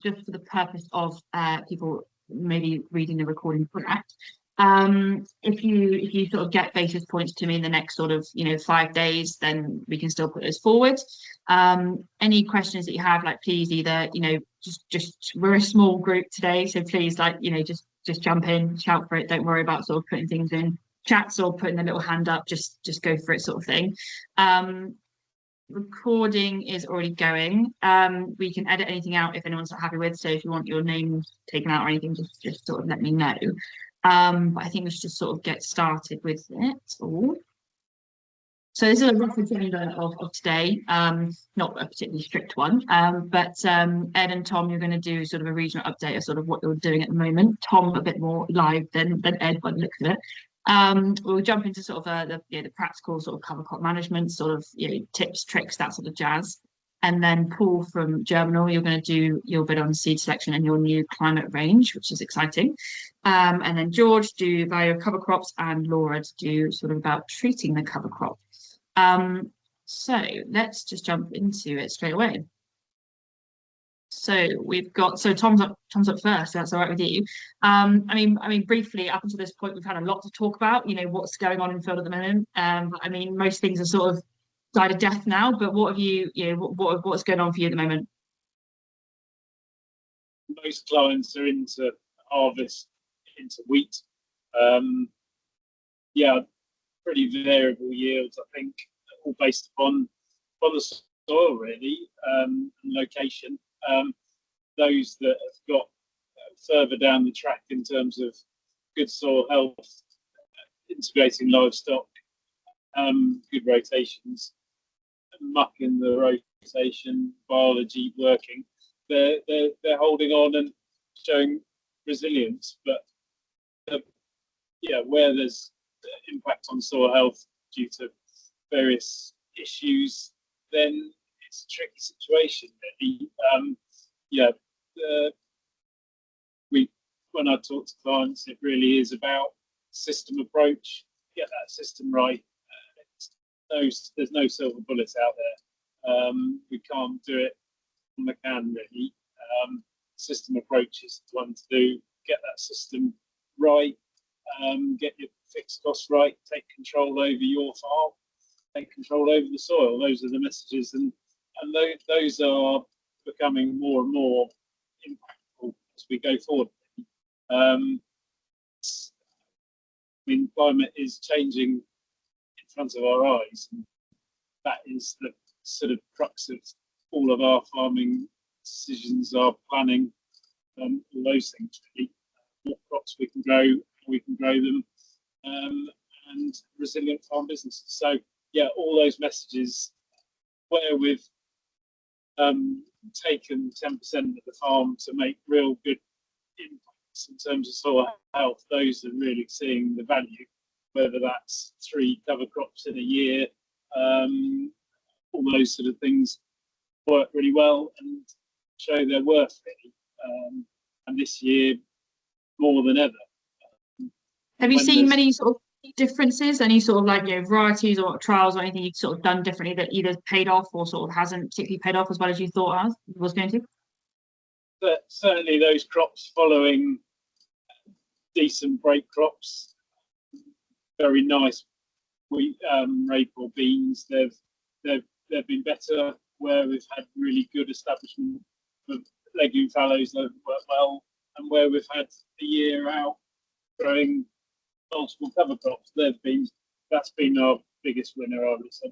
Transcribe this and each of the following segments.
just for the purpose of people maybe reading the recording correct. If you sort of get basis points to me in the next sort of 5 days, then we can still put those forward. Any questions that you have, like, please either just we're a small group today, so please, like, just jump in, shout for it. Don't worry about sort of putting things in chats or putting a little hand up. Just go for it, sort of thing. Recording is already going. We can edit anything out if anyone's not happy with. So if you want your name taken out or anything, just sort of let me know. But I think we should just sort of get started with it all. So this is a rough agenda of today, not a particularly strict one, but Ed and Tom, you're going to do sort of a regional update of sort of what you're doing at the moment. Tom a bit more live than Ed by the looks of it. We'll jump into sort of the practical sort of cover crop management, sort of tips, tricks, that sort of jazz. And then Paul from Germinal, you're going to do your bit on seed selection and your new climate range, which is exciting. And then George do value of cover crops, and Laura to do sort of about treating the cover crop. So let's just jump into it straight away. So we've got, so Tom's up first, so that's all right with you. I mean, briefly, up until this point, we've had a lot to talk about, what's going on in field at the moment. I mean, most things are sort of died a death now, but what have you, what's going on for you at the moment? Most clients are into harvest, into wheat. Yeah, pretty variable yields, I think, all based upon the soil, really, and location. Those that have got further down the track in terms of good soil health, integrating livestock, good rotations, muck in the rotation, biology working, they're holding on and showing resilience. But yeah, where there's impact on soil health due to various issues, then it's a tricky situation, really. Yeah, when I talk to clients, it really is about system approach. Get that system right. There's no silver bullets out there. We can't do it on the can, really. System approach is the one to do. Get that system right. Get your fixed costs right. Take control over your farm. Take control over the soil. Those are the messages, and those are becoming more and more impactful as we go forward. I mean, climate is changing in front of our eyes, and that is the sort of crux of all of our farming decisions, our planning, all those things, really. What crops we can grow, how we can grow them, and resilient farm businesses. So yeah, all those messages where we've taken 10% of the farm to make real good impacts in terms of soil health, those are really seeing the value, whether that's 3 cover crops in a year, all those sort of things work really well and show their worth, really. And this year, more than ever. Have you seen many sort of differences, any sort of like varieties or trials or anything you've sort of done differently that either paid off or sort of hasn't particularly paid off as well as you thought it was going to? But certainly those crops following decent break crops, very nice wheat, rape or beans, they've been better. Where we've had really good establishment of legume fallows, they've worked well, and where we've had a year out growing multiple cover crops, that's been our biggest winner, I would say.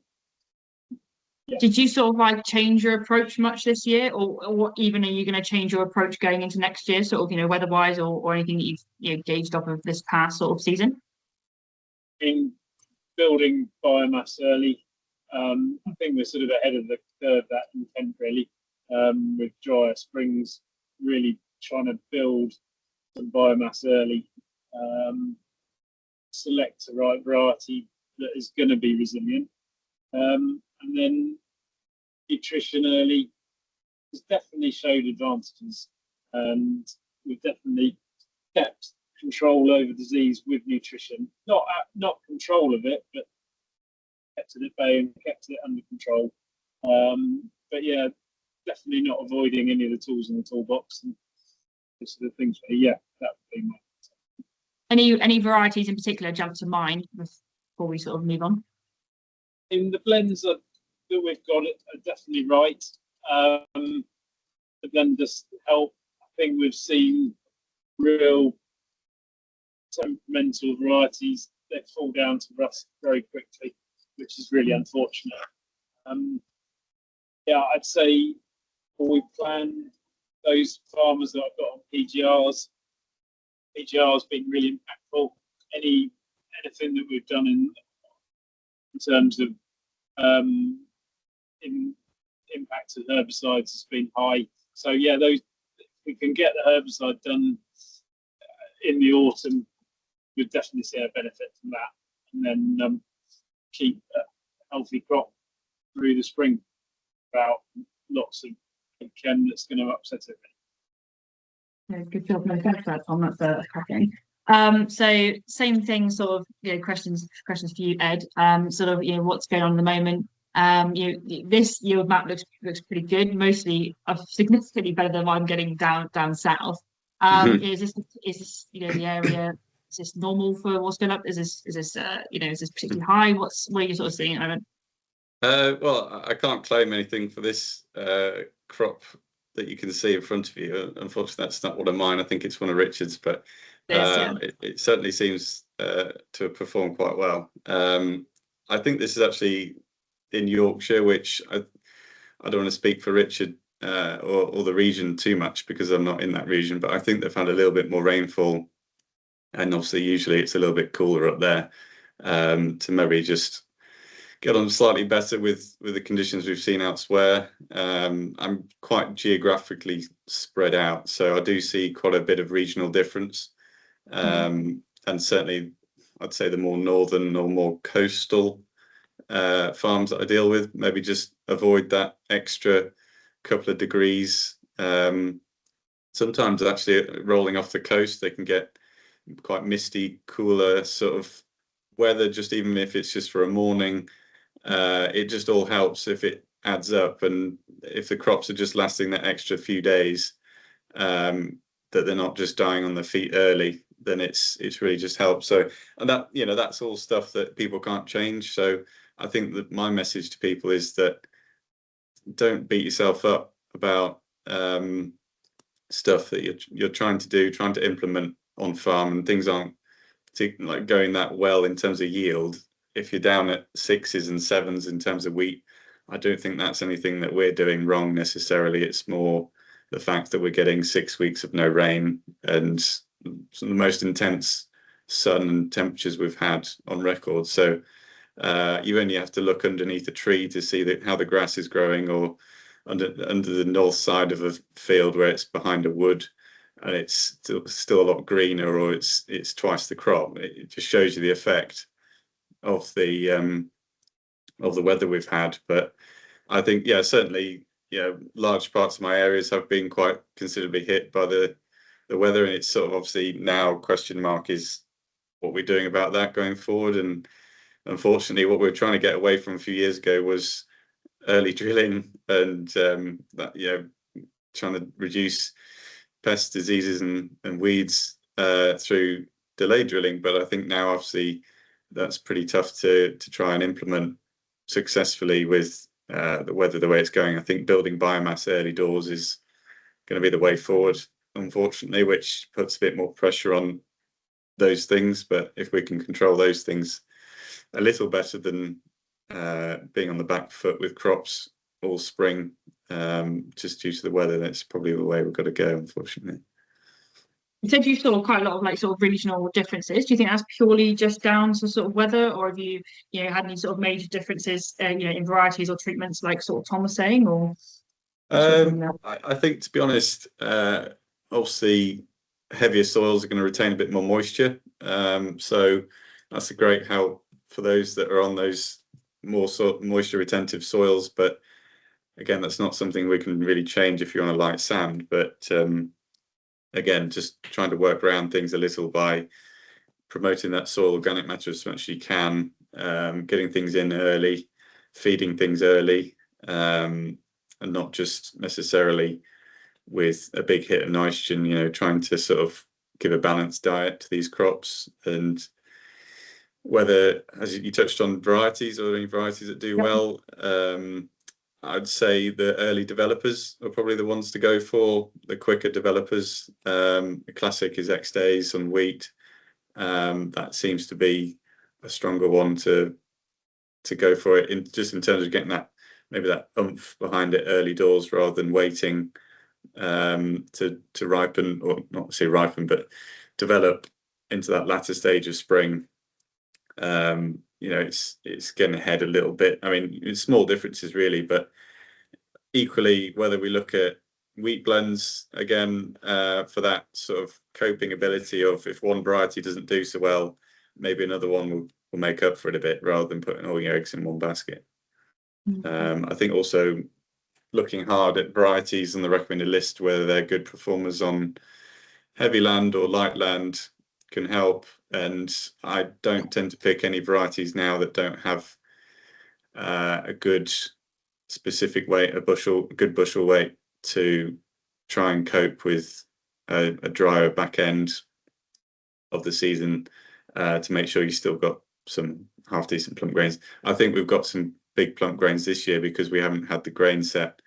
Yeah. Did you sort of like change your approach much this year, or even are you going to change your approach going into next year, sort of weather-wise, or anything that you've gauged off of this past sort of season? In building biomass early, I think we're sort of ahead of the curve, that intent, really, with drier springs, really trying to build some biomass early. Select the right variety that is going to be resilient, and then nutrition early has definitely showed advantages, and we've definitely kept control over disease with nutrition. Not control of it, but kept it at bay and kept it under control. But yeah, definitely not avoiding any of the tools in the toolbox and those sort of things. But yeah, that would be my. Any varieties in particular jump to mind before we sort of move on? In the blends that we've got are definitely right. The blenders help. I think we've seen real temperamental varieties that fall down to rust very quickly, which is really unfortunate. Yeah, I'd say we plan those farmers that I've got on PGRs. PGR's been really impactful. Anything that we've done in terms of impact of herbicides has been high. So yeah, those, if we can get the herbicide done in the autumn, we'll definitely see a benefit from that, and then keep a healthy crop through the spring without lots of chem that's going to upset it. Yeah, good job. No, thanks for that, Tom. That's cracking. So same thing, sort of, questions for you, Ed. Sort of, what's going on at the moment. This yield map looks pretty good, mostly significantly better than what I'm getting down south. Is this the area? Is this normal for what's going up? Is this particularly high? What are you sort of seeing at the moment? Well, I can't claim anything for this crop that you can see in front of you. Unfortunately, that's not one of mine. I think it's one of Richard's, but it certainly seems to have performed quite well. I think this is actually in Yorkshire, which I don't want to speak for Richard or the region too much because I'm not in that region, but I think they've had a little bit more rainfall, and obviously usually it's a little bit cooler up there, to maybe just get on slightly better with the conditions we've seen elsewhere. I'm quite geographically spread out, so I do see quite a bit of regional difference. And certainly I'd say the more northern or more coastal farms that I deal with, maybe just avoid that extra couple of degrees. Sometimes actually rolling off the coast, they can get quite misty, cooler sort of weather, just even if it's just for a morning. It just all helps if it adds up, and if the crops are just lasting that extra few days, that they're not just dying on their feet early, then it's really just helps. So, and that, that's all stuff that people can't change. So I think that my message to people is that don't beat yourself up about stuff that you're trying to implement on farm, and things aren't like going that well in terms of yield. If you're down at 6s and 7s in terms of wheat, I don't think that's anything that we're doing wrong necessarily. It's more the fact that we're getting 6 weeks of no rain and some of the most intense sun and temperatures we've had on record. So you only have to look underneath a tree to see how the grass is growing, or under the north side of a field where it's behind a wood and it's still a lot greener, or it's twice the crop. It just shows you the effect of the weather we've had. But I think, certainly, large parts of my areas have been quite considerably hit by the weather, and it's sort of obviously now question mark is what we're doing about that going forward. And unfortunately, what we were trying to get away from a few years ago was early drilling and trying to reduce pest diseases and weeds through delayed drilling. But I think now obviously that's pretty tough to try and implement successfully with the weather the way it's going. I think building biomass early doors is going to be the way forward, unfortunately, which puts a bit more pressure on those things. But if we can control those things a little better than being on the back foot with crops all spring, just due to the weather, that's probably the way we've got to go, unfortunately. You said you saw quite a lot of sort of regional differences. Do you think that's purely just down to sort of weather, or have you had any sort of major differences in varieties or treatments, like sort of Tom was saying? Or I think, to be honest, obviously heavier soils are going to retain a bit more moisture, so that's a great help for those that are on those more moisture retentive soils. But again, that's not something we can really change if you're on a light sand. But again, just trying to work around things a little by promoting that soil organic matter as much as you can, getting things in early, feeding things early, and not just necessarily with a big hit of nitrogen, you know, trying to sort of give a balanced diet to these crops. And whether, as you touched on, varieties, or any varieties that do well, I'd say the early developers are probably the ones to go for, the quicker developers. The classic is X days on wheat. That seems to be a stronger one to go for it, in terms of getting that, maybe that oomph behind it early doors, rather than waiting to ripen, or not say ripen, but develop into that latter stage of spring. You know, it's getting ahead a little bit. I mean, it's small differences really, but equally, whether we look at wheat blends again, for that sort of coping ability of, if one variety doesn't do so well, maybe another one will make up for it a bit, rather than putting all your eggs in one basket. I think also looking hard at varieties on the recommended list, whether they're good performers on heavy land or light land, can help. And I don't tend to pick any varieties now that don't have a good specific weight, a good bushel weight, to try and cope with a drier back end of the season, to make sure you still got some half decent plump grains. I think we've got some big plump grains this year because we haven't had the grain set,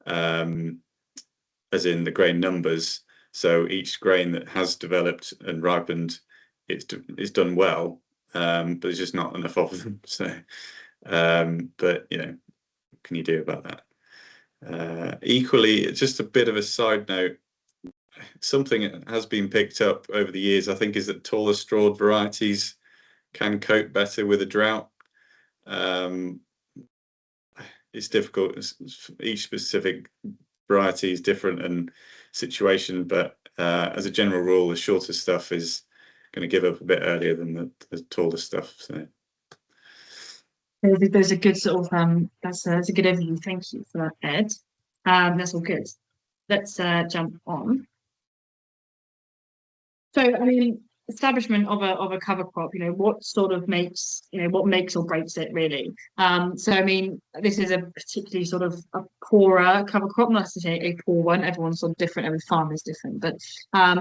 as in the grain numbers. So each grain that has developed and ripened, it's done well, but there's just not enough of them. So, but you know, what can you do about that? Equally, it's just a bit of a side note. Something that has been picked up over the years, I think, is that taller strawed varieties can cope better with a drought. It's difficult. Each specific variety is different and situation, but as a general rule, the shorter stuff is going to give up a bit earlier than the taller stuff. So There's a good sort of that's a good overview. Thank you for that, Ed. That's all good. Let's jump on. So, I mean, establishment of a cover crop, you know, what sort of makes, you know, what makes or breaks it really. So, I mean, this is a particularly sort of a poorer cover crop, not to say a poor one. Everyone's sort of different, every farm is different, but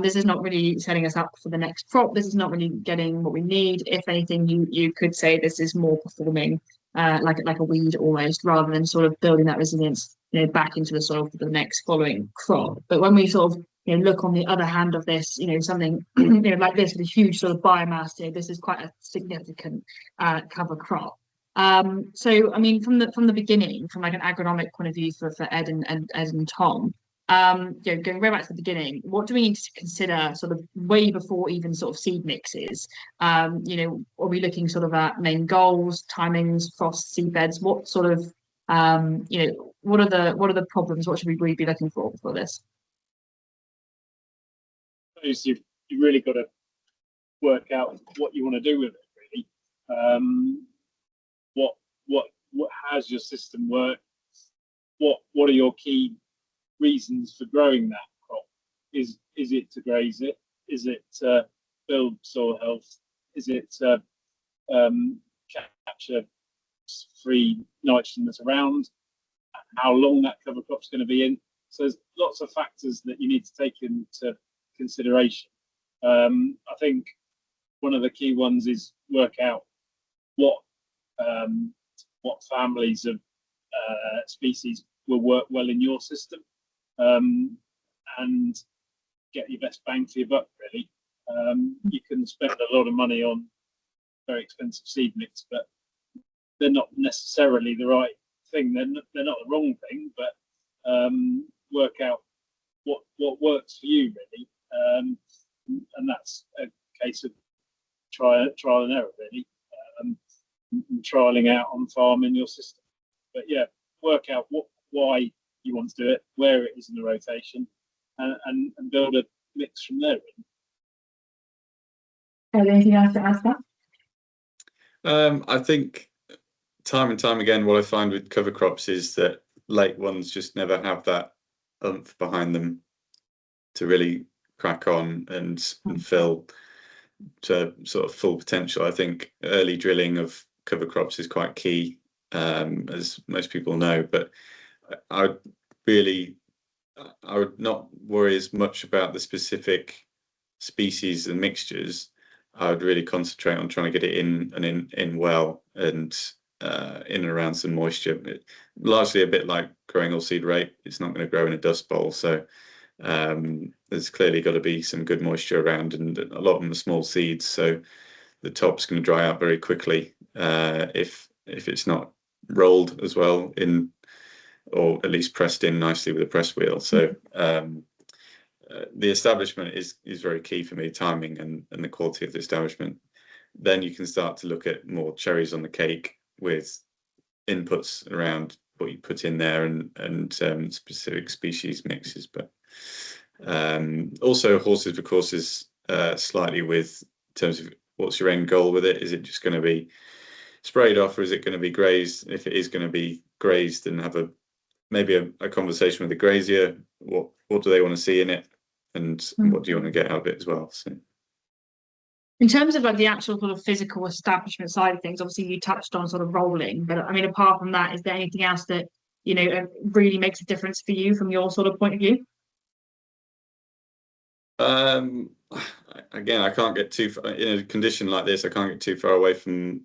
this is not really setting us up for the next crop. This is not really getting what we need. If anything, you could say this is more performing like a weed almost, rather than sort of building that resilience, you know, back into the soil for the next following crop. But when we sort of, you know, look on the other hand of this, you know, something you know, like this, with a huge sort of biomass, you know, this is quite a significant cover crop. So I mean, from the beginning, from like an agronomic point of view for Ed and Tom, you know, going way back to the beginning, what do we need to consider sort of way before even sort of seed mixes? You know, are we looking sort of at main goals, timings, frost, seed beds? What sort of you know, what are the problems? What should we really be looking for this? You really got to work out what you want to do with it, really. What has your system work? What are your key reasons for growing that crop? Is it to graze it? Is it to build soil health? Is it to capture free nitrogen that's around? How long that cover crop's going to be in? So there's lots of factors that you need to take into consideration. I think one of the key ones is work out what families of species will work well in your system, and get your best bang for your buck, really. You can spend a lot of money on very expensive seed mix, but they're not necessarily the right thing. They're not the wrong thing, but work out what works for you, really. And that's a case of trial and error, really, and trialing out on farm in your system. But yeah, work out why you want to do it, where it is in the rotation, and build a mix from there. Anything else to add to that? I think time and time again, what I find with cover crops is that late ones just never have that oomph behind them to really crack on and fill to sort of full potential. I think early drilling of cover crops is quite key, as most people know, but I would really, I would not worry as much about the specific species and mixtures. I would really concentrate on trying to get it in well, and in and around some moisture. Largely a bit like growing oilseed rape. It's not going to grow in a dust bowl, so there's clearly got to be some good moisture around, and a lot of them are small seeds, so the top's going to dry out very quickly if it's not rolled as well in, or at least pressed in nicely with a press wheel. So the establishment is very key for me, timing and the quality of the establishment. Then you can start to look at more cherries on the cake with inputs around what you put in there, and specific species mixes. But also horses for courses, slightly with in terms of what's your end goal with it. Is it just going to be sprayed off, or is it going to be grazed? If it is going to be grazed, then have maybe a conversation with the grazier. What do they want to see in it, and what do you want to get out of it as well? So in terms of like the actual sort of physical establishment side of things, obviously you touched on sort of rolling, but I mean, apart from that, is there anything else that, you know, really makes a difference for you from your sort of point of view? Again, I can't get too far in a condition like this. I can't get too far away from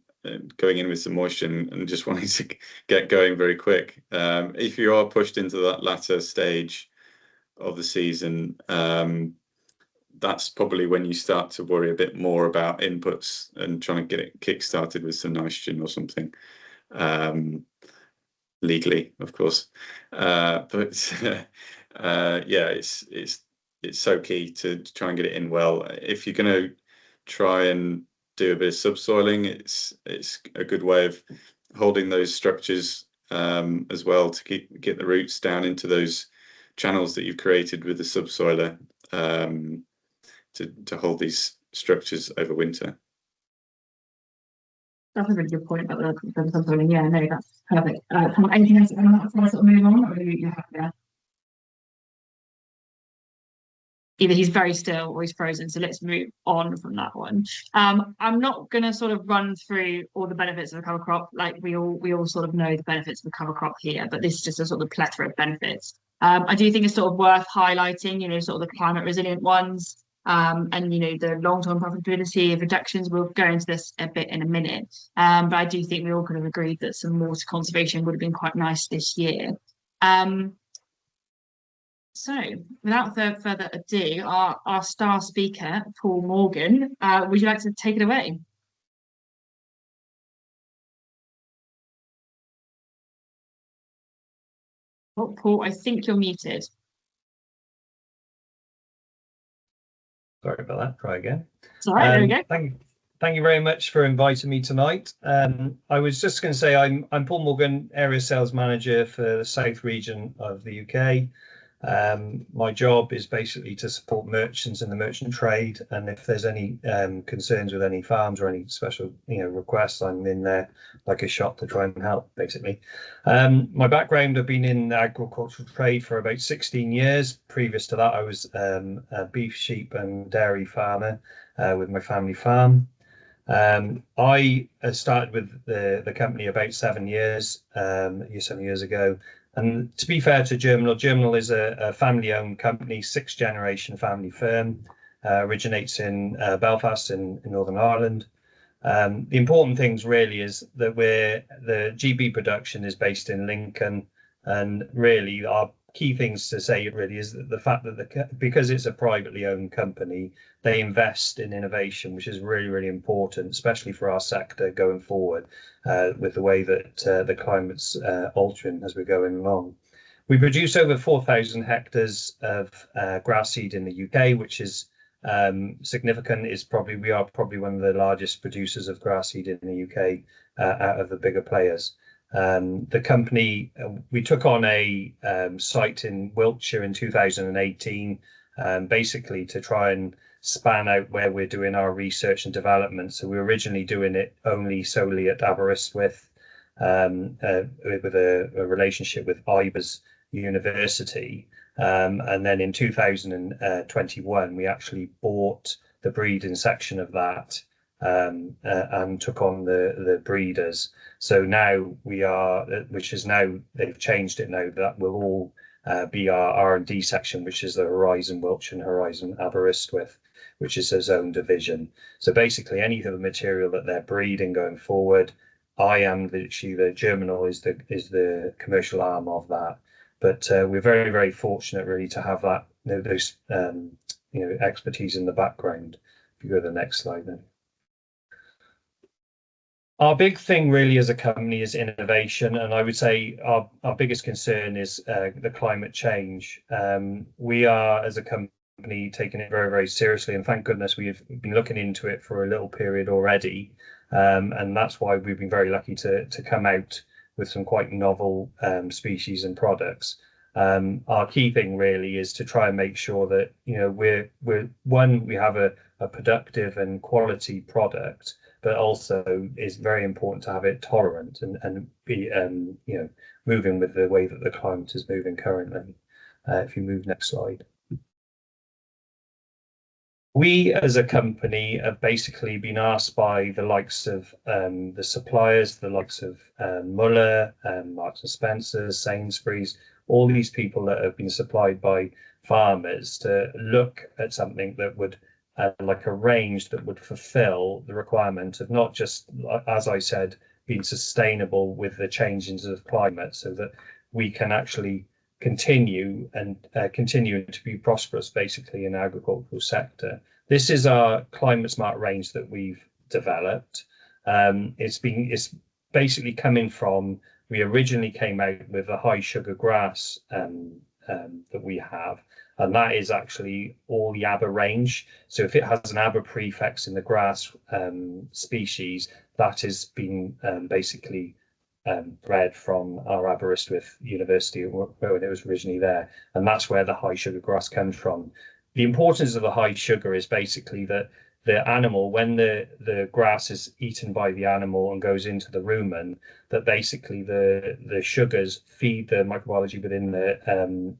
going in with some moisture and just wanting to get going very quick. If you are pushed into that latter stage of the season, that's probably when you start to worry a bit more about inputs and trying to get it kick-started with some nitrogen or something, legally, of course. But yeah, it's so key to try and get it in well. If you're going to try and do a bit of subsoiling, it's a good way of holding those structures as well, to get the roots down into those channels that you've created with the subsoiler, to hold these structures over winter. That's a really good point about the subsoiling. Yeah, no, that's perfect. Anything else before I sort of move on, or are you happy there? Either he's very still or he's frozen, so let's move on from that one. I'm not going to sort of run through all the benefits of a cover crop. Like we all sort of know the benefits of a cover crop here, but this is just a sort of plethora of benefits. I do think it's sort of worth highlighting, you know, sort of the climate resilient ones, and you know, the long-term profitability of reductions. We'll go into this a bit in a minute, but I do think we all kind of agreed that some water conservation would have been quite nice this year. So, without further ado, our star speaker, Paul Morgan, would you like to take it away? Oh, Paul, I think you're muted. Sorry about that. Try again. It's all right. There we go. Thank you very much for inviting me tonight. I was just going to say I'm Paul Morgan, Area Sales Manager for the South region of the UK. My job is basically to support merchants in the merchant trade, and if there's any concerns with any farms or any special requests, I'm in there like a shot to try and help, basically. My background, I've been in the agricultural trade for about 16 years. Previous to that, I was a beef, sheep and dairy farmer with my family farm. I started with the company about 7 years ago. And to be fair to Germinal is a family-owned company, 6th generation family firm, originates in Belfast in Northern Ireland. The important things really is that the GB production is based in Lincoln, and really our key things to say really is that the fact that because it's a privately owned company, they invest in innovation, which is really, really important, especially for our sector going forward, with the way that the climate's altering as we're going along. We produce over 4,000 hectares of grass seed in the UK, which is significant. We are probably one of the largest producers of grass seed in the UK out of the bigger players. The company, we took on a site in Wiltshire in 2018, basically to try and span out where we're doing our research and development. So we were originally doing it solely at Aberystwyth, with a relationship with Ibers University. And then in 2021, we actually bought the breeding section of that and took on the breeders. So now we are, which is now they've changed it now, that will all be our R&D section, which is the Horizon Wiltshire and Horizon Aberystwyth, which is its own division. So basically, any of the material that they're breeding going forward, I am literally the germinal is the commercial arm of that. But we're very, very fortunate really to have that those expertise in the background. If you go to the next slide then. Our big thing really as a company is innovation, and I would say our biggest concern is the climate change. We are, as a company, taking it very, very seriously, and thank goodness we've been looking into it for a little period already, and that's why we've been very lucky to come out with some quite novel species and products. Our key thing really is to try and make sure that we have a productive and quality product, but also it's very important to have it tolerant and be moving with the way that the climate is moving currently. If you move next slide. We as a company have basically been asked by the likes of the suppliers, the likes of Muller, Marks and Spencer, Sainsbury's, all these people that have been supplied by farmers to look at something that would like a range that would fulfill the requirement of not just, as I said, being sustainable with the changes of climate, so that we can actually continue to be prosperous basically in the agricultural sector. This is our climate smart range that we've developed. It's basically coming from, we originally came out with a high sugar grass that we have, and that is actually all the Aber range. So if it has an Aber prefix in the grass species, that has been basically bred from our Aberystwyth University when it was originally there, and that's where the high sugar grass comes from. The importance of the high sugar is basically that the animal, when the grass is eaten by the animal and goes into the rumen, that basically the sugars feed the microbiology within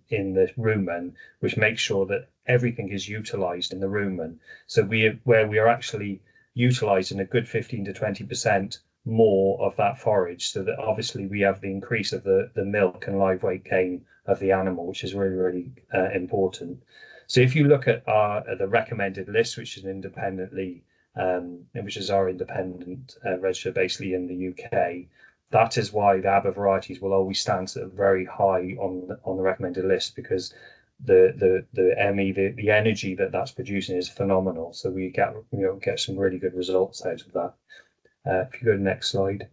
in the rumen, which makes sure that everything is utilized in the rumen. So where we are actually utilizing a good 15 to 20% more of that forage, so that obviously we have the increase of the milk and live weight gain of the animal, which is really, really important. So if you look at the recommended list, which is independently, which is our independent register basically in the UK, that is why the Aber varieties will always stand very high on the recommended list, because the ME, the energy that's producing is phenomenal. So we get some really good results out of that. If you go to the next slide.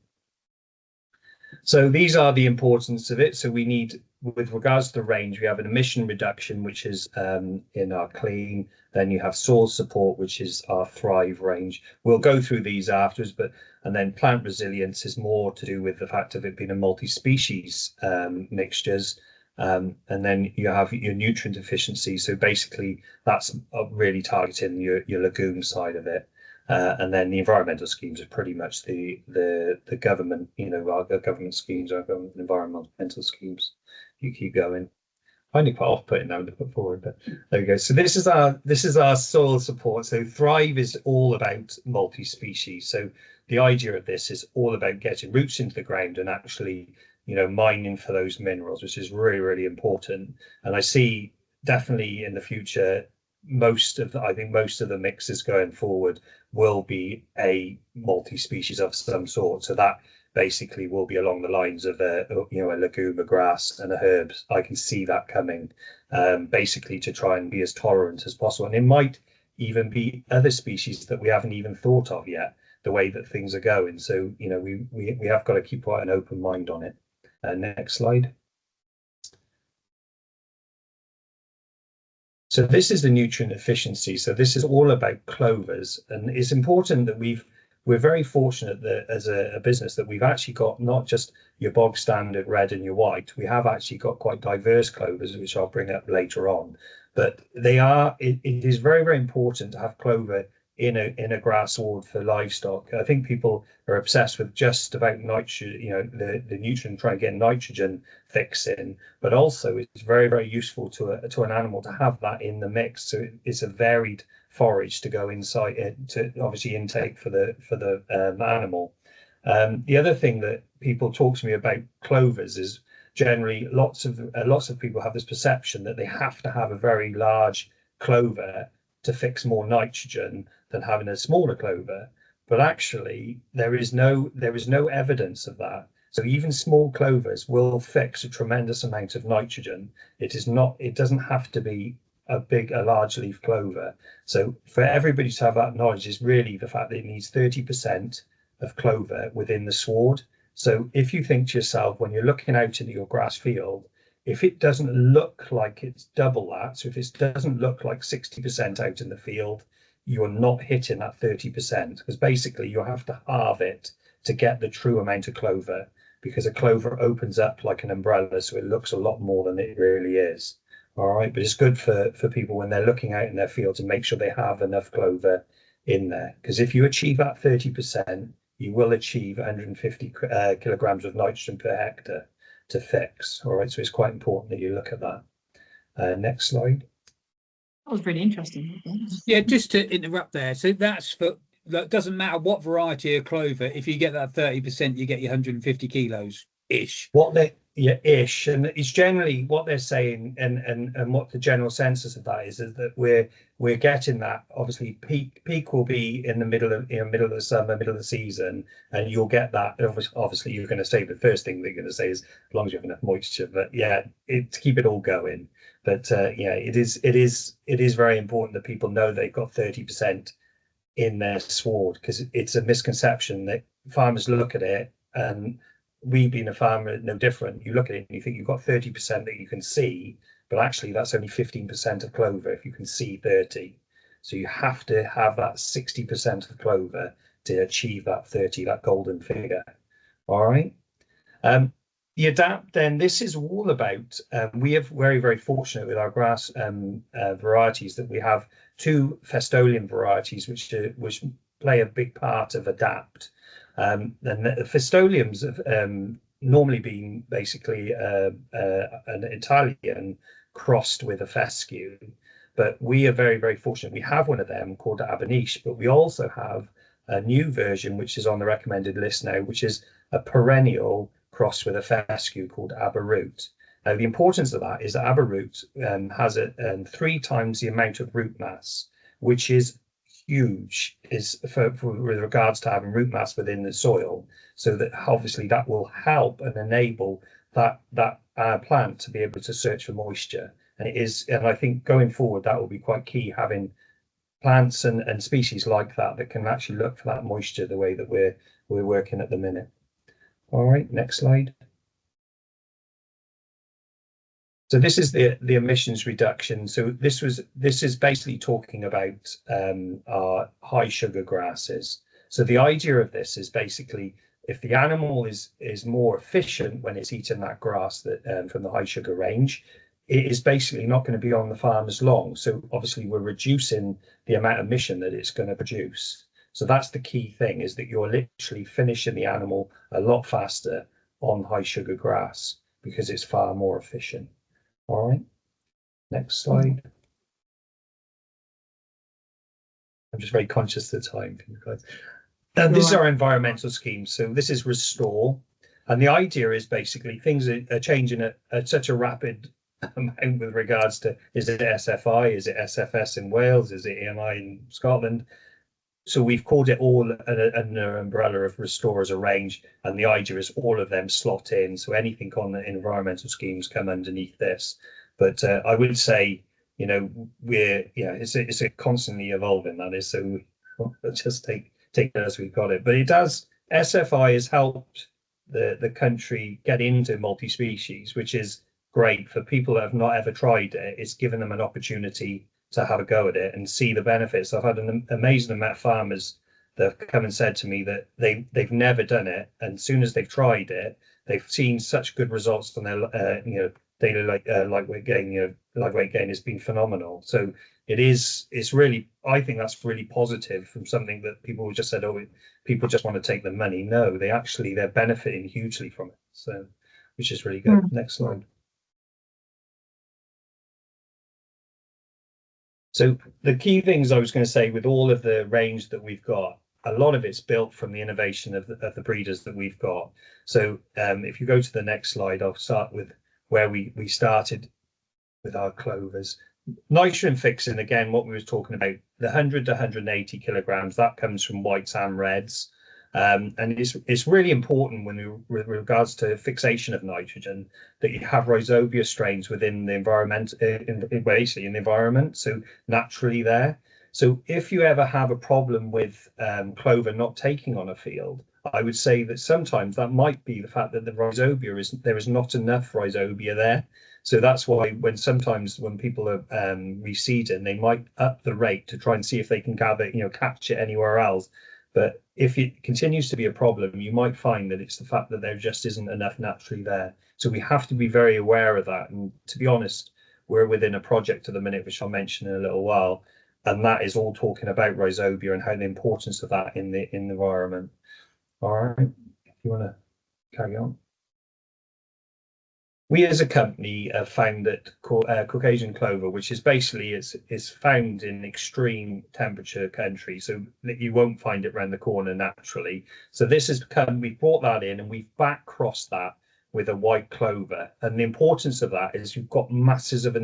So these are the importance of it. So we need, with regards to the range, we have an emission reduction, which is in our clean. Then you have soil support, which is our thrive range. We'll go through these afterwards, and then plant resilience is more to do with the fact of it being a multi-species mixtures. And then you have your nutrient efficiency. So basically that's really targeting your legume side of it. And then the environmental schemes are pretty much the government, our government schemes, our government environmental schemes. You keep going. I find it quite off-putting now to put forward, but there we go. So this is our soil support. So Thrive is all about multi-species. So the idea of this is all about getting roots into the ground and actually, mining for those minerals, which is really, really important. And I see definitely in the future, most of the mixes going forward will be a multi-species of some sort. So that basically will be along the lines of a legume, a grass, and a herb. I can see that coming, basically to try and be as tolerant as possible. And it might even be other species that we haven't even thought of yet, the way that things are going. So we have got to keep quite an open mind on it. Next slide. So this is the nutrient efficiency. So this is all about clovers, and it's important that we're very fortunate that as a business that we've actually got not just your bog standard red and your white. We have actually got quite diverse clovers, which I'll bring up later on. But it is very, very important to have clover in a grass sward for livestock. I think people are obsessed with just about nitrogen, the nutrient, trying to get nitrogen fix in, but also it's very, very useful to an animal to have that in the mix. So it's a varied forage to go inside it, to obviously intake for the animal. The other thing that people talk to me about clovers is generally lots of people have this perception that they have to have a very large clover to fix more nitrogen than having a smaller clover. But actually, there is no evidence of that. So even small clovers will fix a tremendous amount of nitrogen. It doesn't have to be a large leaf clover. So for everybody to have that knowledge is really the fact that it needs 30% of clover within the sward. So if you think to yourself, when you're looking out into your grass field, if it doesn't look like it's double that, so if it doesn't look like 60% out in the field, you're not hitting that 30%, because basically you have to halve it to get the true amount of clover, because a clover opens up like an umbrella, so it looks a lot more than it really is. All right, but it's good for people when they're looking out in their field to make sure they have enough clover in there, because if you achieve that 30%, you will achieve 150 kilograms of nitrogen per hectare to fix. All right, so it's quite important that you look at that. Next slide. That was really interesting. Yeah, just to interrupt there. So that doesn't matter what variety of clover. If you get that 30%, you get your 150 kilos ish. Ish, and it's generally what they're saying, and what the general census of that is that we're getting that. Obviously, peak will be in the middle of the summer, middle of the season, and you'll get that. Obviously, you're going to say the first thing they're going to say is as long as you have enough moisture. But yeah, to keep it all going. But it is very important that people know they've got 30% in their sward, because it's a misconception that farmers look at it, and we being a farmer no different. You look at it and you think you've got 30% that you can see, but actually that's only 15% of clover if you can see 30. So you have to have that 60% of clover to achieve that 30, that golden figure. All right. The adapt, then, this is all about, we are very, very fortunate with our grass varieties that we have 2 Festolium varieties which play a big part of adapt. And the Festoliums have normally been basically an Italian crossed with a fescue, but we are very, very fortunate. We have one of them called Abaniche, but we also have a new version which is on the recommended list now, which is a perennial crossed with a fescue called Abaroot. Now, the importance of that is that Abaroot has 3 times the amount of root mass, which is huge, is for with regards to having root mass within the soil, so that obviously that will help and enable that plant to be able to search for moisture. And I think going forward that will be quite key, having plants and species like that can actually look for that moisture the way that we're working at the minute. All right, next slide. So this is the emissions reduction. So this is basically talking about our high sugar grasses. So the idea of this is basically, if the animal is more efficient when it's eating that grass that from the high sugar range, it is basically not going to be on the farm as long. So obviously we're reducing the amount of emission that it's going to produce. So that's the key thing, is that you're literally finishing the animal a lot faster on high sugar grass because it's far more efficient. All right, next slide. I'm just very conscious of the time, guys. And this is our environmental scheme. So this is Restore. And the idea is basically things are changing at such a rapid amount with regards to, is it SFI, is it SFS in Wales, is it EMI in Scotland? So we've called it all under an umbrella of Restore as a range, and the idea is all of them slot in. So anything on the environmental schemes come underneath this. But I would say, it's a constantly evolving, that is. So let's just take it as we've got it. But it does. SFI has helped the country get into multi-species, which is great for people that have not ever tried it. It's given them an opportunity to have a go at it and see the benefits. I've had an amazing amount of farmers that have come and said to me that they've never done it, and as soon as they've tried it, they've seen such good results on their daily lightweight gain, lightweight gain has been phenomenal. So it's really, I think that's really positive from something that people just said, oh, people just want to take the money. No, they're benefiting hugely from it. So, which is really good. Next slide. So the key things I was going to say with all of the range that we've got, a lot of it's built from the innovation of the breeders that we've got. So if you go to the next slide, I'll start with where we started with our clovers. Nitrogen fixing, again, what we were talking about, the 100 to 180 kilograms, that comes from whites and reds. And it's really important with regards to fixation of nitrogen that you have rhizobia strains within the environment, basically in the environment, so naturally there. So if you ever have a problem with clover not taking on a field, I would say that sometimes that might be the fact that there is not enough rhizobia there. So that's why sometimes when people are reseeding, they might up the rate to try and see if they can catch it anywhere else. But if it continues to be a problem, you might find that it's the fact that there just isn't enough naturally there. So we have to be very aware of that. And to be honest, we're within a project at the minute, which I'll mention in a little while, and that is all talking about rhizobia and how the importance of that in the environment. All right, if you want to carry on. We as a company have found that Caucasian clover, which is basically is found in extreme temperature countries, so that you won't find it around the corner naturally. So this has become, we've brought that in and we've back crossed that with a white clover. And the importance of that is you've got masses of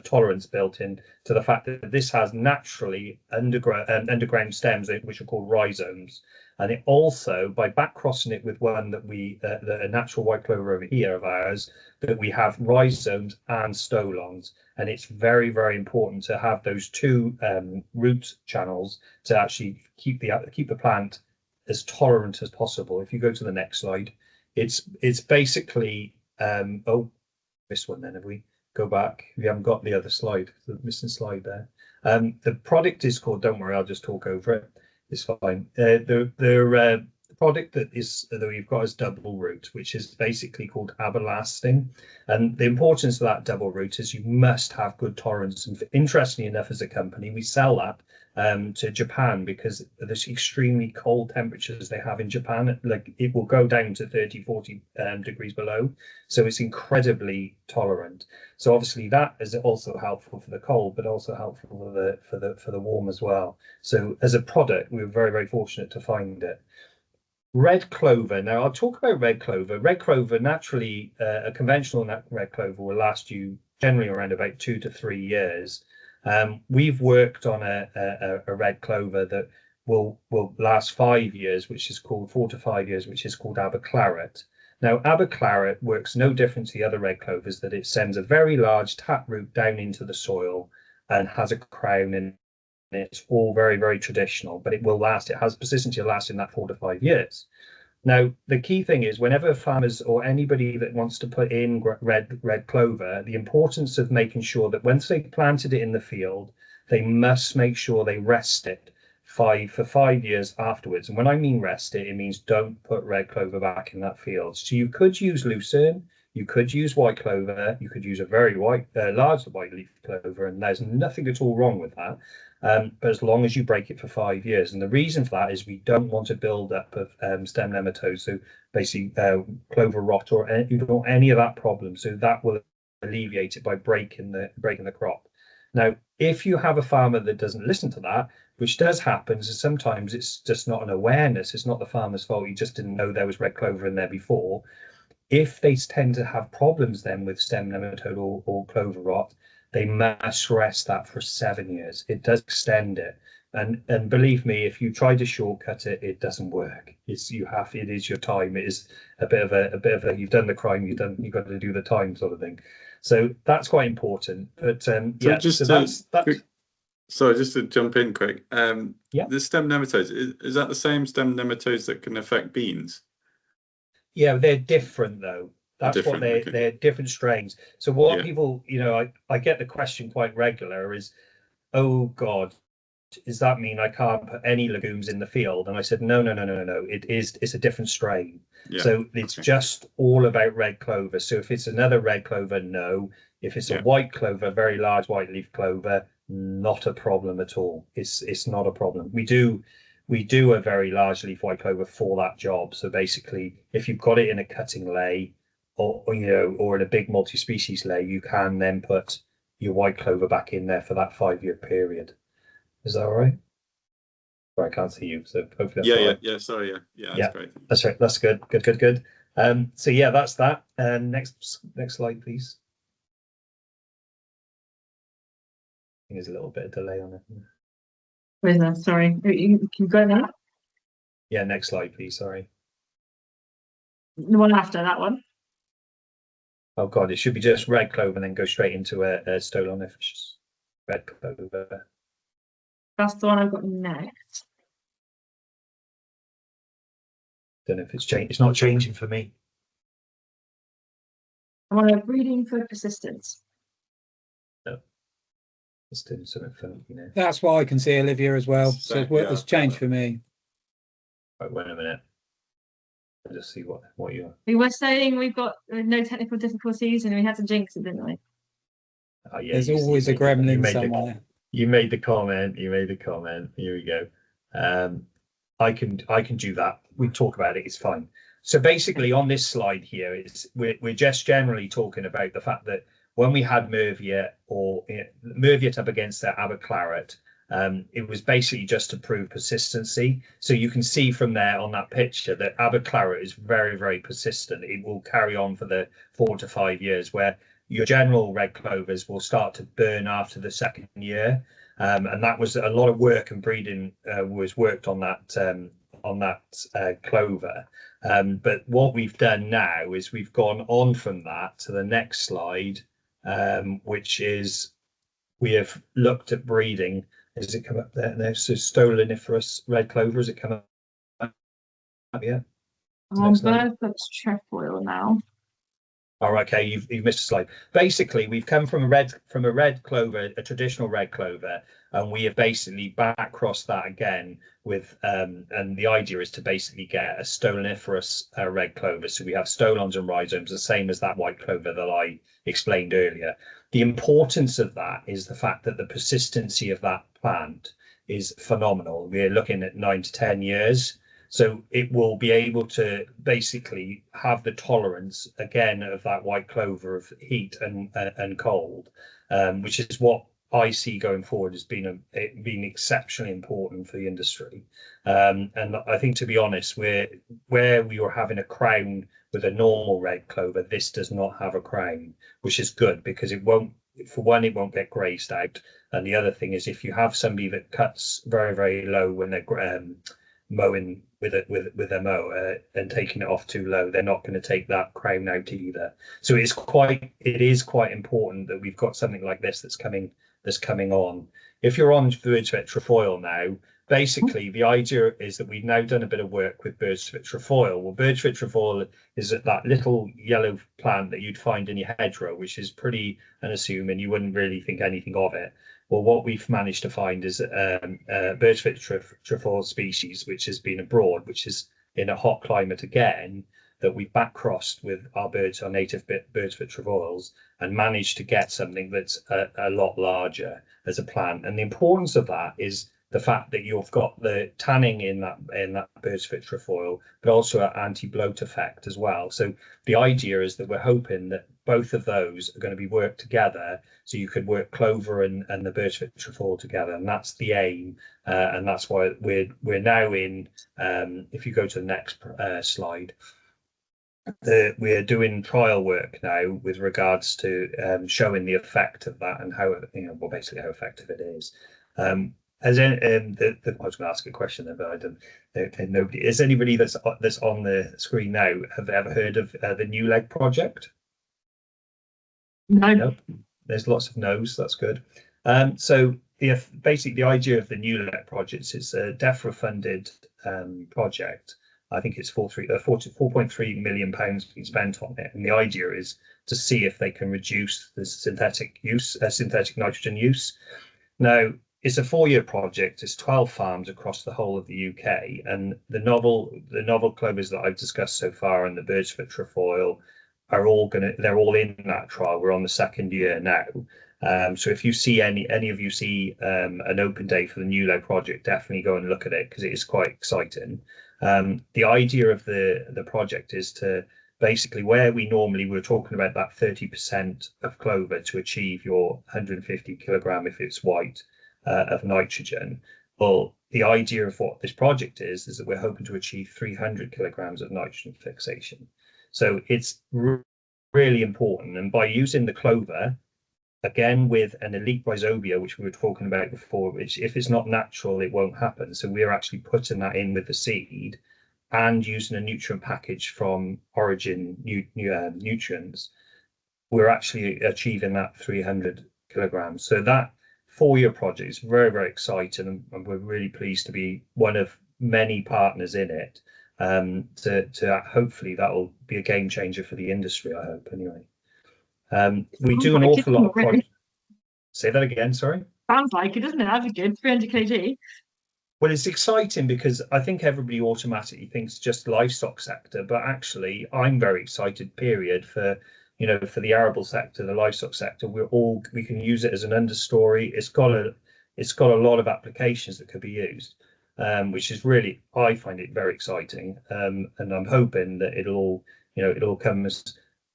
tolerance built in to the fact that this has naturally underground stems, which are called rhizomes. And it also, by back crossing it with one that a natural white clover over here of ours, that we have rhizomes and stolons. And it's very, very important to have those two root channels to actually keep the plant as tolerant as possible. If you go to the next slide, it's basically this one then, if we go back, we haven't got the other slide, the missing slide there. The product is called, don't worry, I'll just talk over it. It's fine. The product that we've got is double root, which is basically called aberlasting. And the importance of that double root is you must have good tolerance. And interestingly enough, as a company, we sell that to Japan because of the extremely cold temperatures they have in Japan. Like it will go down to 30, 40 degrees below. So it's incredibly tolerant. So obviously that is also helpful for the cold, but also helpful for the warm as well. So as a product, we were very, very fortunate to find it. Red clover. Now I'll talk about red clover. Red clover, naturally, a conventional red clover will last you generally around about 2 to 3 years. We've worked on a red clover that will last 5 years, which is called 4 to 5 years, which is called aberclaret. Now, aberclaret works no different to the other red clovers, that it sends a very large taproot down into the soil and has a crown, and it's all very, very traditional, but it will last. It has persistency lasting that 4 to 5 years. Now, the key thing is whenever farmers or anybody that wants to put in red clover, the importance of making sure that once they've planted it in the field, they must make sure they rest it for 5 years afterwards. And when I mean rest it, it means don't put red clover back in that field. So you could use lucerne, you could use white clover, you could use a very large white leaf clover, and there's nothing at all wrong with that. But as long as you break it for 5 years. And the reason for that is we don't want a build-up of stem nematodes, so basically clover rot, or you don't want any of that problem. So that will alleviate it by breaking the crop. Now, if you have a farmer that doesn't listen to that, which does happen, so sometimes it's just not an awareness, it's not the farmer's fault, he just didn't know there was red clover in there before. If they tend to have problems then with stem nematode or clover rot, they must rest that for 7 years. It does extend it. And believe me, if you try to shortcut it, it doesn't work. It is your time. It is a bit of a you've done the crime, you've got to do the time sort of thing. So that's quite important. But Sorry, just to jump in quick. The stem nematodes, is that the same stem nematodes that can affect beans? Yeah, they're different though. That's what they're different strains. So what people, I get the question quite regular is, oh God, does that mean I can't put any legumes in the field? And I said, no. It's a different strain. Yeah. So it's Okay. just all about red clover. So if it's another red clover, no. If it's Yeah. a white clover, very large white leaf clover, not a problem at all. It's not a problem. We do a very large leaf white clover for that job. So basically, if you've got it in a cutting lay, or in a big multi-species lay, you can then put your white clover back in there for that 5-year period. Is that all right? Sorry, I can't see you, so hopefully that's all right. Yeah. Sorry, that's Yeah. great. That's right. That's good. Good. So yeah, that's that. Next slide, please. I think there's a little bit of delay on it. Where's that? Sorry, you can go now. Yeah, next slide, please. Sorry. The one after that one. Oh God, it should be just red clover and then go straight into a stoloniferous red clover. That's the one I've got next. Don't know if it's changed. It's not changing for me. I want to breeding for persistence. It's doing something funny, That's what I can see, Olivia, as well. So it's changed for me. Right, wait a minute. I'll just see what you're. We were saying we've got no technical difficulties, and we had to jinx it, didn't we? Oh, yeah, There's always a gremlin somewhere. You made the comment. Here we go. I can do that. We talk about it. It's fine. So basically, on this slide here, we're just generally talking about the fact that when we had Merviate or Merviate up against the Aber Claret, it was basically just to prove persistency. So you can see from there on that picture that Aber Claret is very, very persistent. It will carry on for the 4 to 5 years, where your general red clovers will start to burn after the second year. And that was a lot of work, and breeding was worked on that clover. But what we've done now is we've gone on from that to the next slide, which is we have looked at breeding. Does it come up there now? So stoloniferous red clover, has it come up? Yeah. I'm on Burford's trefoil now. Oh, okay, you've missed a slide. Basically, we've come from a red clover, a traditional red clover, and we have basically back crossed that again with and the idea is to basically get a stoloniferous red clover. So we have stolons and rhizomes, the same as that white clover that I explained earlier. The importance of that is the fact that the persistency of that plant is phenomenal. We're looking at 9 to 10 years. So it will be able to basically have the tolerance again of that white clover of heat and cold, which is what I see going forward as being exceptionally important for the industry. And I think, to be honest, where we were having a crown with a normal red clover, this does not have a crown, which is good because it won't. For one, it won't get grazed out, and the other thing is if you have somebody that cuts very, very low when they're mowing with a mower and taking it off too low, they're not going to take that crown out either. So it is quite important that we've got something like this that's coming on. If you're on birds-foot trefoil now, basically the idea is that we've now done a bit of work with birds-foot trefoil. Well, birds-foot trefoil is that little yellow plant that you'd find in your hedgerow, which is pretty unassuming. You wouldn't really think anything of it. Well, what we've managed to find is birds-foot trefoil species, which has been abroad, which is in a hot climate again, that we back crossed with our native birds-foot trefoils, and managed to get something that's a lot larger as a plant. And the importance of that is the fact that you've got the tanning in that birds-foot trefoil, but also an anti-bloat effect as well. So the idea is that we're hoping that both of those are going to be worked together, so you could work clover and the birds-foot trefoil together, and that's the aim. And that's why we're now in. If you go to the next slide. We're doing trial work now with regards to showing the effect of that and how basically how effective it is. I was going to ask a question there, but I don't. Nobody. Is anybody that's on the screen now have ever heard of the New Leg project? No. Nope. There's lots of no's. That's good. So basically the idea of the New Leg project is a DEFRA-funded project. I think it's 4.3 million pounds being spent on it, and the idea is to see if they can reduce the synthetic nitrogen use. Now, it's a 4-year project. It's 12 farms across the whole of the UK, and the novel clovers that I've discussed so far and the birds for trefoil are they're all in that trial. We're on the 2nd year now. So if you see any of you see an open day for the Newlow project, definitely go and look at it because it is quite exciting. The idea of the project is to basically, where we normally were talking about that 30% of clover to achieve your 150 kilogram if it's white of nitrogen. Well, the idea of what this project is that we're hoping to achieve 300 kilograms of nitrogen fixation. So it's really important. And by using the clover, again, with an elite rhizobia, which we were talking about before, which if it's not natural, it won't happen. So we're actually putting that in with the seed and using a nutrient package from Origin Nutrients, we're actually achieving that 300 kilograms. So that 4-year project is very, very exciting, and we're really pleased to be one of many partners in it. To hopefully that will be a game changer for the industry, I hope, anyway. We do an awful lot of projects. Say that again, sorry. Sounds like it, doesn't it? That'd be good. 300 kg. Well, it's exciting because I think everybody automatically thinks just livestock sector, but actually I'm very excited, period, for for the arable sector, the livestock sector. We can use it as an understory. It's got a lot of applications that could be used, which is really, I find it very exciting. And I'm hoping that it'll come as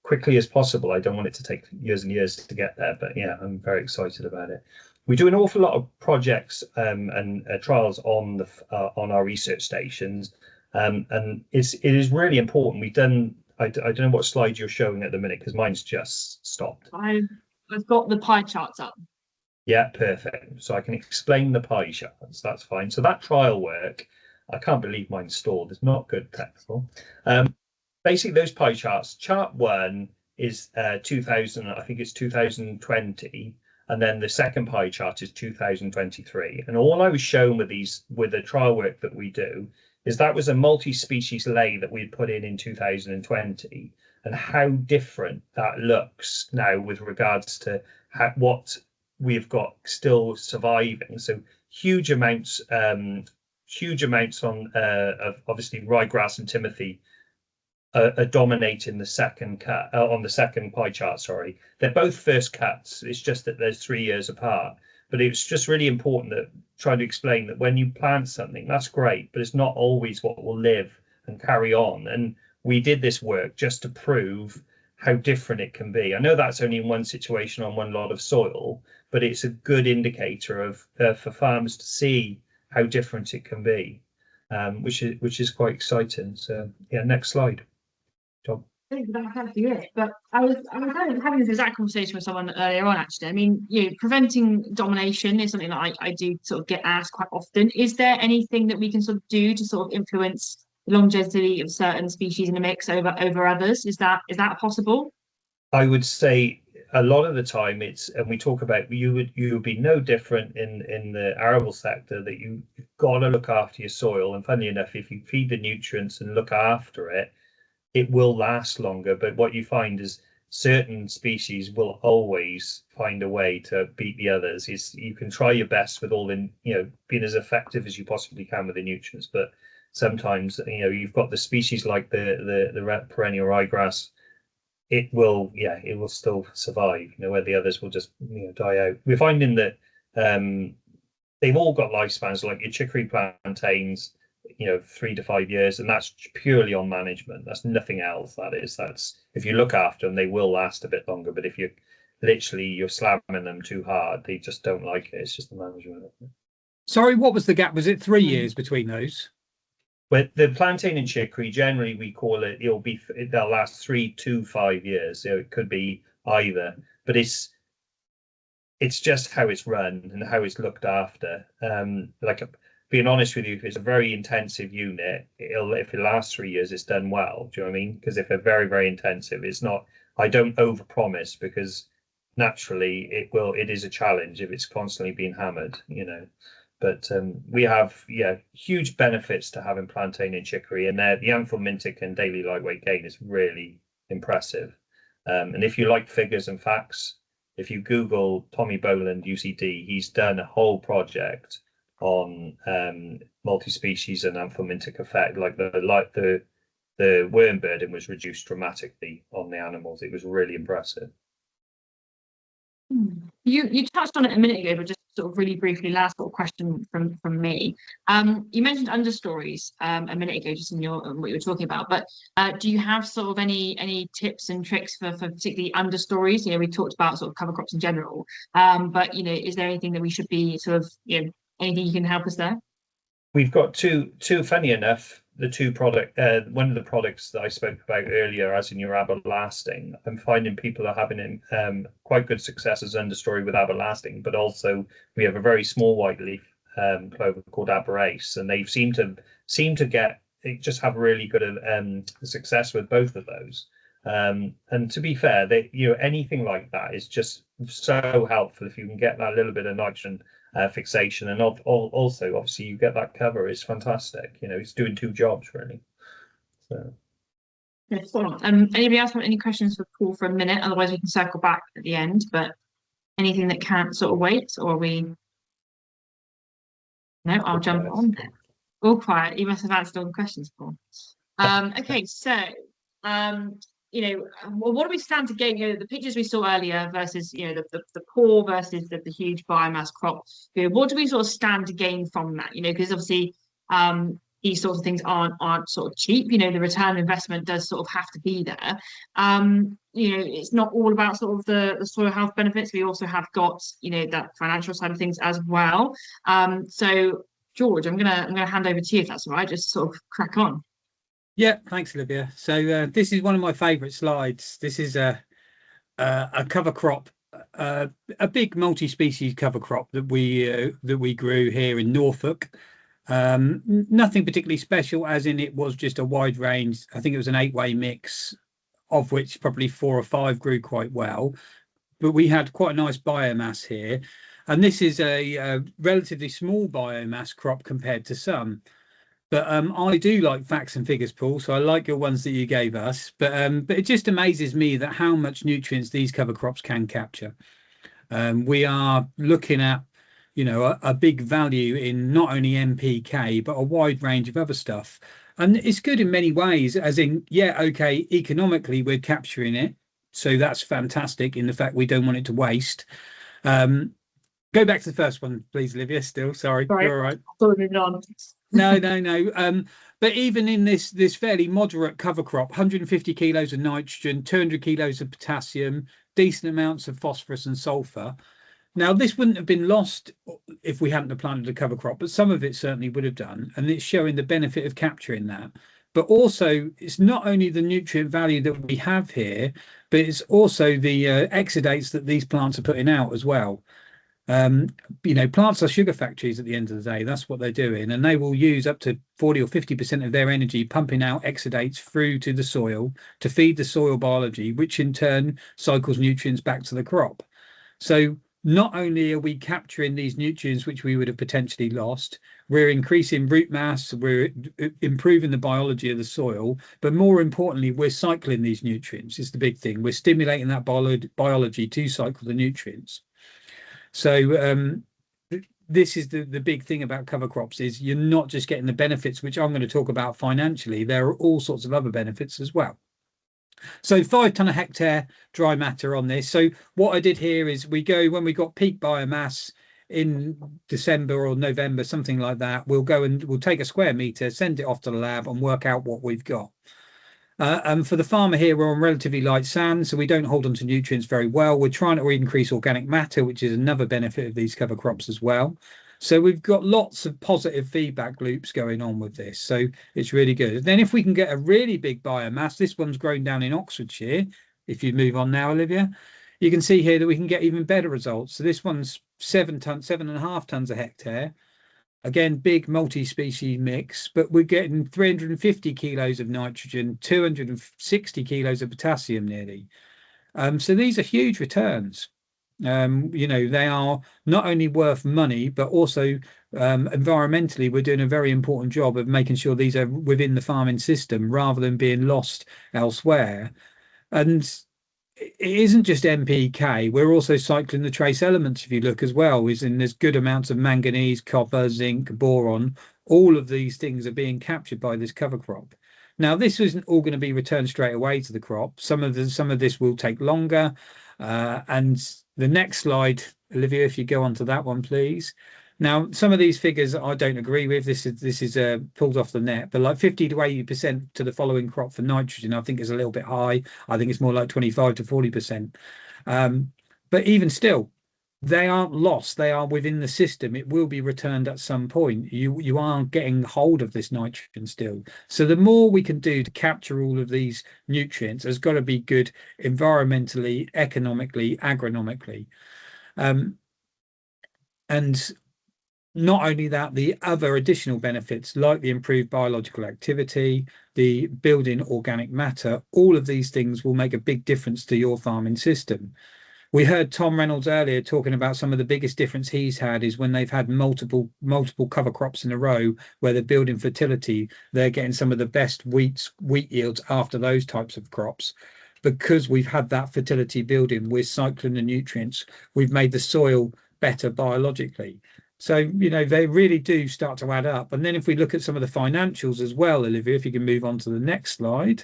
quickly as possible. I don't want it to take years and years to get there, but yeah, I'm very excited about it. We do an awful lot of projects and trials on our research stations, and it is really important. We've done. I don't know what slide you're showing at the minute because mine's just stopped. I've got the pie charts up. Yeah, perfect. So I can explain the pie charts. That's fine. So that trial work, I can't believe mine's stalled. It's not good technical. Basically, those pie charts. Chart 1 is 2000. I think it's 2020. And then the second pie chart is 2023. And all I was shown with the trial work that we do is that was a multi-species lay that we'd put in 2020, and how different that looks now with regards to what we've got still surviving. So huge amounts on of obviously ryegrass and timothy are dominating the second cut on the second pie chart. Sorry, they're both first cuts. It's just that there's 3 years apart. But it's just really important that trying to explain that when you plant something, that's great, but it's not always what will live and carry on. And we did this work just to prove how different it can be. I know that's only in one situation on one lot of soil, but it's a good indicator of for farmers to see how different it can be, which is quite exciting. So yeah, next slide. Tom. I think that's actually it. But I was having this exact conversation with someone earlier on, actually. I mean, preventing domination is something that I do sort of get asked quite often. Is there anything that we can sort of do to sort of influence the longevity of certain species in the mix over others? Is that possible? I would say a lot of the time and we talk about you would be no different in the arable sector, that you've got to look after your soil. And funnily enough, if you feed the nutrients and look after it, it will last longer. But what you find is certain species will always find a way to beat the others. You can try your best with all the being as effective as you possibly can with the nutrients, but sometimes you've got the species like the perennial ryegrass. It will still survive, where the others will just die out. We're finding that they've all got lifespans, like your chicory plantains, 3 to 5 years, and that's purely on management. That's nothing else. That's if you look after them, they will last a bit longer. But if you're slamming them too hard, they just don't like it. It's just the management. Sorry, what was the gap? Was it 3 years between those? But the plantain and chicory, generally we call it, they'll last 3 to 5 years. So it could be either, but it's just how it's run and how it's looked after. Being honest with you, if it's a very intensive unit, if it lasts 3 years, it's done well. Do you know what I mean? Because if they're very, very intensive, it's not. I don't overpromise, because naturally it is a challenge if it's constantly being hammered. But we have huge benefits to having plantain and chicory, and the anthelmintic and daily lightweight gain is really impressive. And if you like figures and facts, if you Google Tommy Boland UCD, he's done a whole project on multi-species and anthelmintic effect. Like the worm burden was reduced dramatically on the animals. It was really impressive. You touched on it a minute ago, but just sort of really briefly, last sort of question from me. You mentioned understories a minute ago, just in what you were talking about. But do you have sort of any tips and tricks for particularly understories? You know, we talked about sort of cover crops in general, but you know, is there anything that we should be sort of, you know, anything you can help us there? We've got two. Funny enough, the two one of the products that I spoke about earlier, as in your Aberlasting, I'm finding people are having quite good success as understory with Aberlasting, but also we have a very small white leaf clover called Aberace, and they seem to just have really good success with both of those. And to be fair, anything like that is just so helpful if you can get that little bit of nitrogen fixation, and also obviously you get that cover is fantastic. You know, it's doing two jobs really. So Yes. Anybody else have any questions for Paul for a minute? Otherwise, we can circle back at the end. But anything that can't sort of wait, or we? No, I'll jump on then. All quiet. You must have answered all the questions, Paul. Okay, so you know, what do we stand to gain? You know, the pictures we saw earlier versus, you know, the poor versus the huge biomass crop. You know, what do we sort of stand to gain from that? You know, because obviously these sorts of things aren't sort of cheap. You know, the return on investment does sort of have to be there. You know, it's not all about sort of the soil health benefits. We also have got, you know, that financial side of things as well. So George, I'm gonna hand over to you if that's all right. Just sort of crack on. Yeah, thanks, Olivia. So this is one of my favourite slides. This is a cover crop, a big multi-species cover crop that we grew here in Norfolk. Nothing particularly special, as in it was just a wide range. I think it was an 8-way mix, of which probably 4 or 5 grew quite well. But we had quite a nice biomass here, and this is a relatively small biomass crop compared to some. But I do like facts and figures, Paul. So I like your ones that you gave us. But it just amazes me that how much nutrients these cover crops can capture. We are looking at, you know, a big value in not only NPK but a wide range of other stuff. And it's good in many ways, as in, yeah, okay, economically we're capturing it, so that's fantastic in the fact we don't want it to waste. Go back to the first one, please, Olivia. Still, sorry, you're all right. I thought we moved on. No. But even in this fairly moderate cover crop, 150 kilos of nitrogen, 200 kilos of potassium, decent amounts of phosphorus and sulfur. Now, this wouldn't have been lost if we hadn't planted a cover crop, but some of it certainly would have done, and it's showing the benefit of capturing that. But also, it's not only the nutrient value that we have here, but it's also the exudates that these plants are putting out as well. You know, plants are sugar factories at the end of the day. That's what they're doing, and they will use up to 40 or 50% of their energy pumping out exudates through to the soil to feed the soil biology, which in turn cycles nutrients back to the crop. So not only are we capturing these nutrients which we would have potentially lost, we're increasing root mass, we're improving the biology of the soil, but more importantly, we're cycling these nutrients. It's the big thing. We're stimulating that biology to cycle the nutrients. So this is the big thing about cover crops, is you're not just getting the benefits, which I'm going to talk about financially. There are all sorts of other benefits as well. So 5 tonne a hectare dry matter on this. So what I did here is when we got peak biomass in December or November, something like that, we'll take a square metre, send it off to the lab and work out what we've got. And for the farmer here, we're on relatively light sand, so we don't hold on to nutrients very well. We're trying to increase organic matter, which is another benefit of these cover crops as well. So we've got lots of positive feedback loops going on with this. So it's really good. Then if we can get a really big biomass, this one's grown down in Oxfordshire. If you move on now, Olivia, you can see here that we can get even better results. So this one's 7.5 tonnes a hectare. Again, big multi-species mix, but we're getting 350 kilos of nitrogen, 260 kilos of potassium nearly. So these are huge returns. You know, they are not only worth money, but also environmentally, we're doing a very important job of making sure these are within the farming system rather than being lost elsewhere. And it isn't just NPK. We're also cycling the trace elements, if you look as well, is in there's good amounts of manganese, copper, zinc, boron. All of these things are being captured by this cover crop. Now, this isn't all going to be returned straight away to the crop. Some of this will take longer. And the next slide, Olivia, if you go on to that one, please. Now, some of these figures I don't agree with. This is pulled off the net, but like 50 to 80% to the following crop for nitrogen, I think is a little bit high. I think it's more like 25 to 40%. But even still, they aren't lost. They are within the system. It will be returned at some point. You are getting hold of this nitrogen still. So the more we can do to capture all of these nutrients has got to be good environmentally, economically, agronomically. And not only that, the other additional benefits like the improved biological activity, the building organic matter, all of these things will make a big difference to your farming system. We heard Tom Reynolds earlier talking about some of the biggest difference he's had is when they've had multiple cover crops in a row where they're building fertility, they're getting some of the best wheat yields after those types of crops. Because we've had that fertility building, we're cycling the nutrients, we've made the soil better biologically. So, you know, they really do start to add up. And then if we look at some of the financials as well, Olivia, if you can move on to the next slide.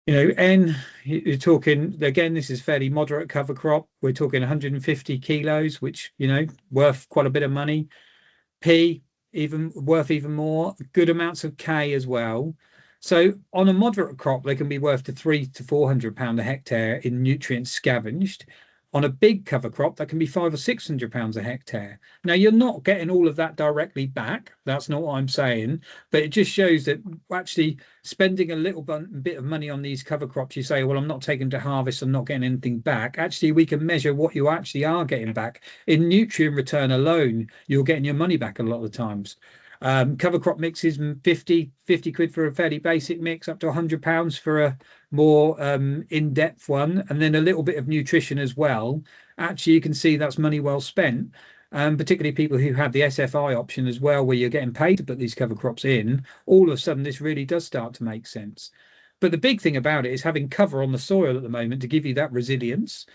You know, you're talking, again, this is fairly moderate cover crop. We're talking 150 kilos, which, you know, worth quite a bit of money. P, worth even more. Good amounts of K as well. So on a moderate crop, they can be worth to £300 to £400 a hectare in nutrients scavenged. On a big cover crop, that can be £500 or £600 a hectare. Now, you're not getting all of that directly back. That's not what I'm saying. But it just shows that actually spending a little bit of money on these cover crops, you say, well, I'm not taking to harvest, I'm not getting anything back. Actually, we can measure what you actually are getting back. In nutrient return alone, you're getting your money back a lot of the times. Cover crop mixes 50 quid for a fairly basic mix, up to £100 for a more in-depth one, and then a little bit of nutrition as well. Actually, you can see that's money well spent. Particularly people who have the SFI option as well, where you're getting paid to put these cover crops in. All of a sudden, this really does start to make sense. But the big thing about it is having cover on the soil at the moment to give you that resilience.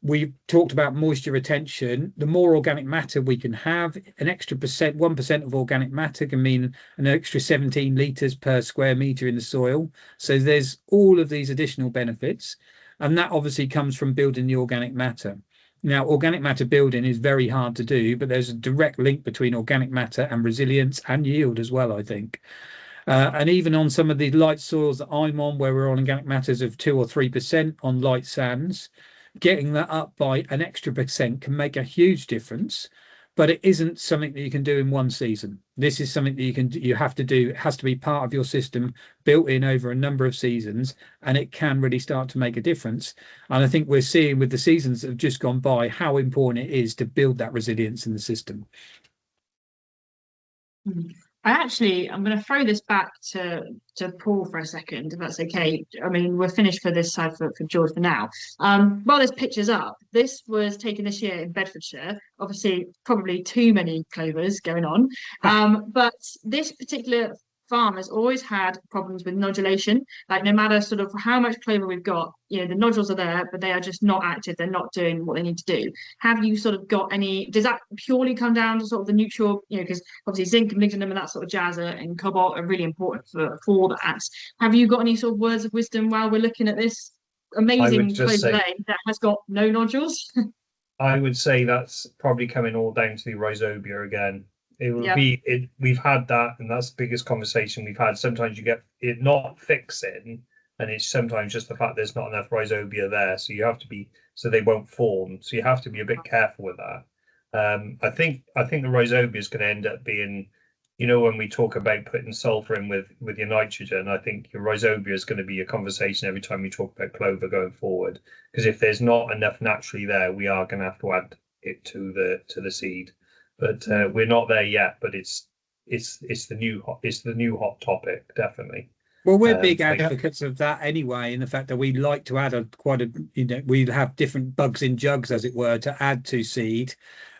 We've talked about moisture retention. The more organic matter we can have, an extra 1% of organic matter can mean an extra 17 litres per square metre in the soil. So there's all of these additional benefits. And that obviously comes from building the organic matter. Now, organic matter building is very hard to do, but there's a direct link between organic matter and resilience and yield as well, I think. And even on some of the light soils that I'm on, where we're on organic matters of 2 or 3% on light sands, getting that up by an extra % can make a huge difference, but it isn't something that you can do in one season. This is something that you have to do. It has to be part of your system, built in over a number of seasons, and it can really start to make a difference. And I think we're seeing with the seasons that have just gone by how important it is to build that resilience in the system. I'm going to throw this back to Paul for a second, if that's okay. I mean, we're finished for this side for George for now. While there's pictures up, this was taken this year in Bedfordshire. Obviously, probably too many clovers going on. But this particular farm has always had problems with nodulation. Like, no matter sort of how much clover we've got, you know, the nodules are there, but they are just not active. They're not doing what they need to do. Have you sort of got any, does that purely come down to sort of the neutral, you know, because obviously zinc and molybdenum and that sort of jazz and cobalt are really important for that. Have you got any sort of words of wisdom while we're looking at this amazing clover lane that has got no nodules? I would say that's probably coming all down to the rhizobia again. It will be it. We've had that, and that's the biggest conversation we've had. Sometimes you get it not fixing, and it's sometimes just the fact there's not enough rhizobia there, so you have to be so they won't form. So you have to be a bit careful with that. I think the rhizobia is going to end up being, you know, when we talk about putting sulfur in with your nitrogen, I think your rhizobia is going to be a conversation every time we talk about clover going forward. Because if there's not enough naturally there, we are going to have to add it to the seed. But we're not there yet. But it's the new hot topic, definitely. Well, we're big advocates of that anyway, in the fact that we like to add we have different bugs in jugs, as it were, to add to seed.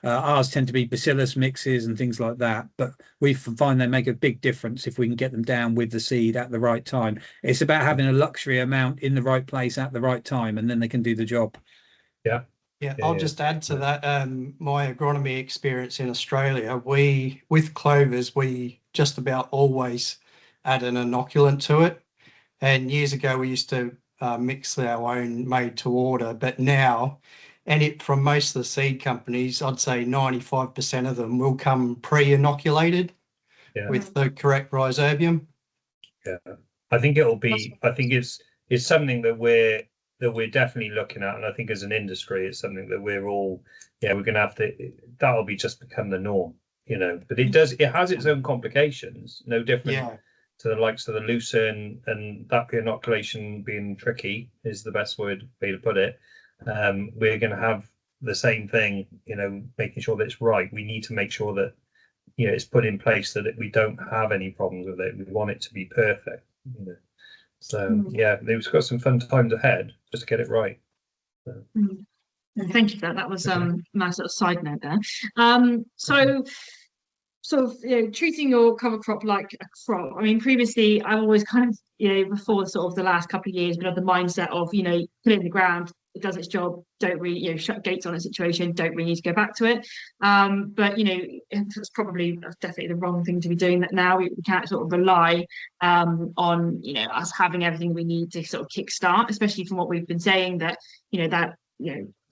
Ours tend to be bacillus mixes and things like that, but we find they make a big difference if we can get them down with the seed at the right time. It's about having a luxury amount in the right place at the right time, and then they can do the job. Yeah. Yeah, Yeah, I'll yeah. just add to that. My agronomy experience in Australia, with clovers, we just about always add an inoculant to it. And years ago, we used to mix our own made to order, but now, from most of the seed companies, I'd say 95% of them will come pre-inoculated Yeah. with the correct rhizobium. Yeah, I think it's something that we're definitely looking at, and I think as an industry, it's something that we're gonna have to. That'll be just become the norm, But it has its own complications, no different Yeah, to the likes of the lucerne, and that inoculation being tricky is the best way to put it. We're going to have the same thing, making sure that it's right. We need to make sure that it's put in place so that we don't have any problems with it. We want it to be perfect. So yeah, we've got some fun times ahead just to get it right. So. Thank you for that. That was my sort of side note there. So sort of treating your cover crop like a crop. I mean, previously I've always kind of before sort of the last couple of years been of the mindset of put it in the ground, it does its job, don't really shut gates on a situation, don't really need to go back to it. But it's probably definitely the wrong thing to be doing that now. We can't sort of rely on us having everything we need to sort of kickstart, especially from what we've been saying that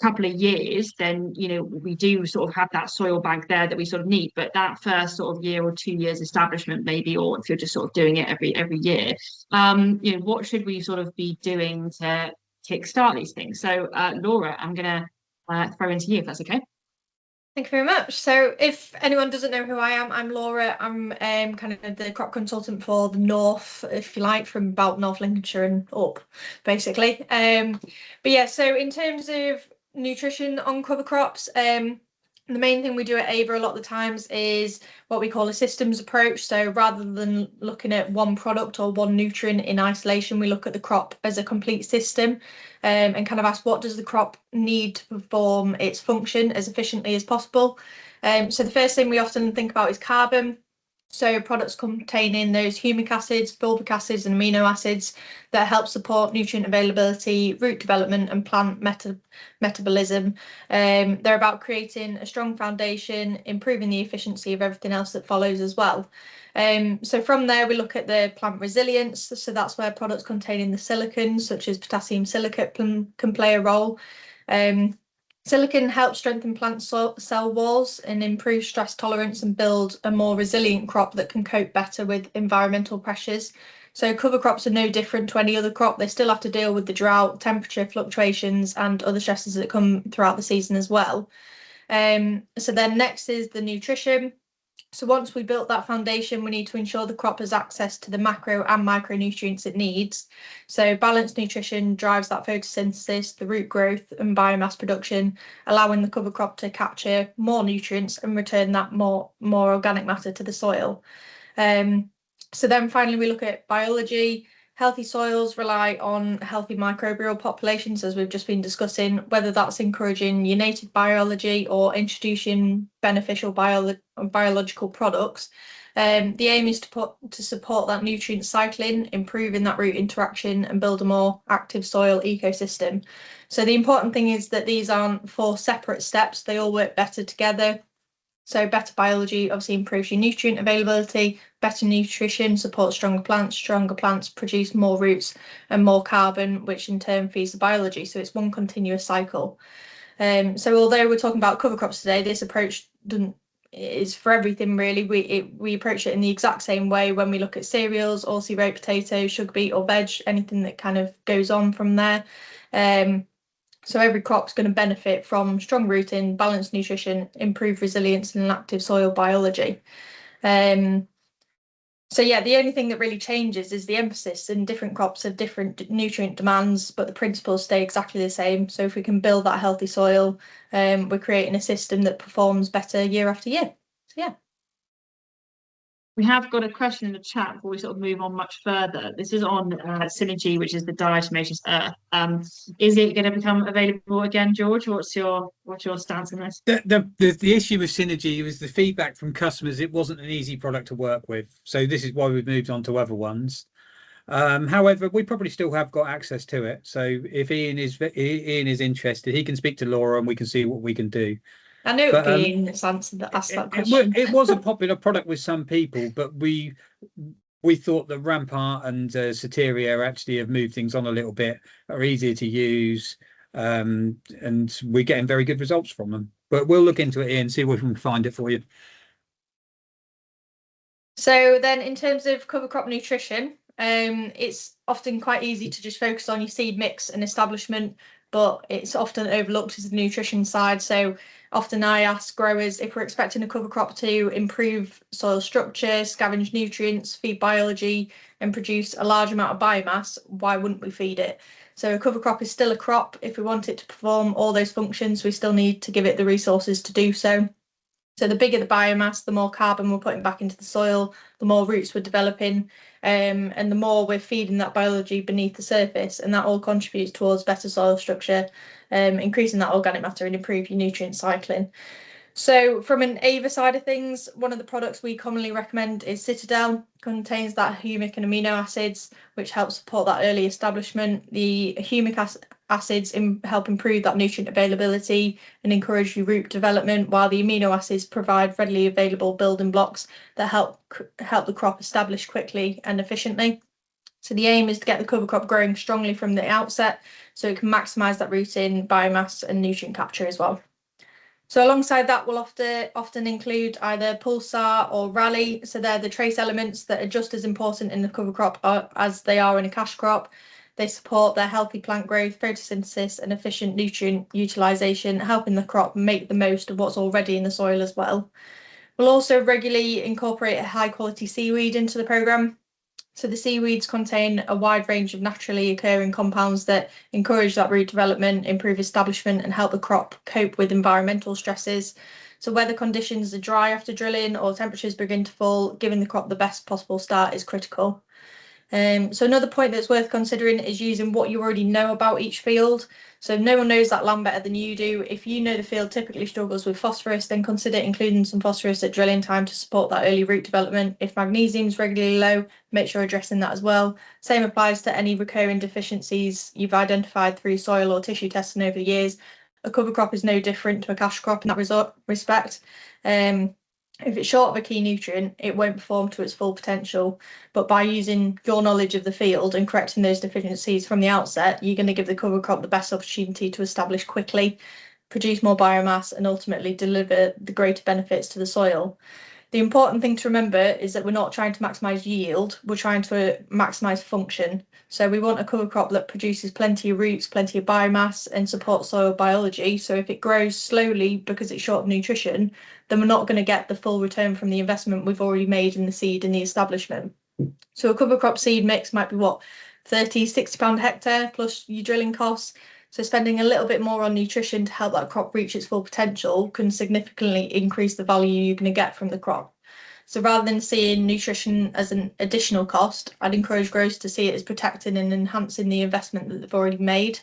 couple of years, then we do sort of have that soil bank there that we sort of need. But that first sort of year or 2 years establishment, maybe, or if you're just sort of doing it every year, what should we sort of be doing to kickstart these things? So Laura, I'm gonna throw into you if that's okay. Thank you very much. So if anyone doesn't know who I am, I'm Laura. I'm kind of the crop consultant for the North, if you like, from about North Lincolnshire and up, basically. But yeah, so in terms of nutrition on cover crops, the main thing we do at Ava a lot of the times is what we call a systems approach. So rather than looking at one product or one nutrient in isolation, we look at the crop as a complete system and kind of ask, what does the crop need to perform its function as efficiently as possible? So the first thing we often think about is carbon. So products containing those humic acids, fulvic acids and amino acids that help support nutrient availability, root development and plant metabolism. They're about creating a strong foundation, improving the efficiency of everything else that follows as well. So from there, we look at the plant resilience. So that's where products containing the silicon, such as potassium silicate, can play a role. Silicon helps strengthen plant cell walls and improve stress tolerance and build a more resilient crop that can cope better with environmental pressures. So cover crops are no different to any other crop. They still have to deal with the drought, temperature fluctuations and other stresses that come throughout the season as well. So then next is the nutrition. So once we built that foundation, we need to ensure the crop has access to the macro and micronutrients it needs. So balanced nutrition drives that photosynthesis, the root growth and biomass production, allowing the cover crop to capture more nutrients and return that more organic matter to the soil. So then finally, we look at biology. Healthy soils rely on healthy microbial populations, as we've just been discussing, whether that's encouraging your native biology or introducing beneficial biological products. The aim is to support that nutrient cycling, improving that root interaction and build a more active soil ecosystem. So the important thing is that these aren't 4 separate steps, they all work better together. So better biology obviously improves your nutrient availability, better nutrition supports stronger plants produce more roots and more carbon, which in turn feeds the biology. So it's one continuous cycle. So although we're talking about cover crops today, this approach is for everything really. We approach it in the exact same way when we look at cereals, oilseed rape potato, sugar beet or veg, anything that kind of goes on from there. So every crop's going to benefit from strong rooting, balanced nutrition, improved resilience and active soil biology. So yeah, the only thing that really changes is the emphasis, and different crops have different nutrient demands, but the principles stay exactly the same. So if we can build that healthy soil, we're creating a system that performs better year after year. So yeah. We have got a question in the chat before we sort of move on much further. This is on Synergy, which is the diatomaceous earth. Is it going to become available again, George? What's your stance on this? The issue with Synergy was the feedback from customers. It wasn't an easy product to work with, so this is why we've moved on to other ones. However, we probably still have got access to it. So if Ian is interested, he can speak to Laura and we can see what we can do. I know it'd be Ian that's answered that, asked that question. It was a popular product with some people, but we thought that Rampart and Soteria actually have moved things on a little bit, are easier to use, and we're getting very good results from them. But we'll look into it, Ian, see if we can find it for you. So then in terms of cover crop nutrition, it's often quite easy to just focus on your seed mix and establishment, but it's often overlooked as the nutrition side. So often I ask growers if we're expecting a cover crop to improve soil structure, scavenge nutrients, feed biology, and produce a large amount of biomass, why wouldn't we feed it? So a cover crop is still a crop. If we want it to perform all those functions, we still need to give it the resources to do so. So the bigger the biomass, the more carbon we're putting back into the soil, the more roots we're developing, and the more we're feeding that biology beneath the surface, and that all contributes towards better soil structure, increasing that organic matter and improve your nutrient cycling. So from an AVA side of things, one of the products we commonly recommend is Citadel. Contains that humic and amino acids, which help support that early establishment. The humic acids help improve that nutrient availability and encourage your root development, while the amino acids provide readily available building blocks that help the crop establish quickly and efficiently. So the aim is to get the cover crop growing strongly from the outset, so it can maximise that rooting, biomass and nutrient capture as well. So alongside that, we'll often include either Pulsar or Rally. So they're the trace elements that are just as important in the cover crop as they are in a cash crop. They support their healthy plant growth, photosynthesis and efficient nutrient utilisation, helping the crop make the most of what's already in the soil as well. We'll also regularly incorporate a high quality seaweed into the programme. So the seaweeds contain a wide range of naturally occurring compounds that encourage that root development, improve establishment and help the crop cope with environmental stresses. So whether conditions are dry after drilling or temperatures begin to fall, giving the crop the best possible start is critical. So another point that's worth considering is using what you already know about each field. So if no one knows that land better than you do, if you know the field typically struggles with phosphorus, then consider including some phosphorus at drilling time to support that early root development. If magnesium is regularly low, make sure addressing that as well. Same applies to any recurring deficiencies you've identified through soil or tissue testing over the years. A cover crop is no different to a cash crop in that respect. If it's short of a key nutrient, it won't perform to its full potential. But by using your knowledge of the field and correcting those deficiencies from the outset, you're going to give the cover crop the best opportunity to establish quickly, produce more biomass, and ultimately deliver the greater benefits to the soil. The important thing to remember is that we're not trying to maximise yield, we're trying to maximise function. So we want a cover crop that produces plenty of roots, plenty of biomass and supports soil biology. So if it grows slowly because it's short of nutrition, then we're not going to get the full return from the investment we've already made in the seed and the establishment. So a cover crop seed mix might be what, £30–60 a hectare plus your drilling costs. So spending a little bit more on nutrition to help that crop reach its full potential can significantly increase the value you're going to get from the crop. So rather than seeing nutrition as an additional cost, I'd encourage growers to see it as protecting and enhancing the investment that they've already made.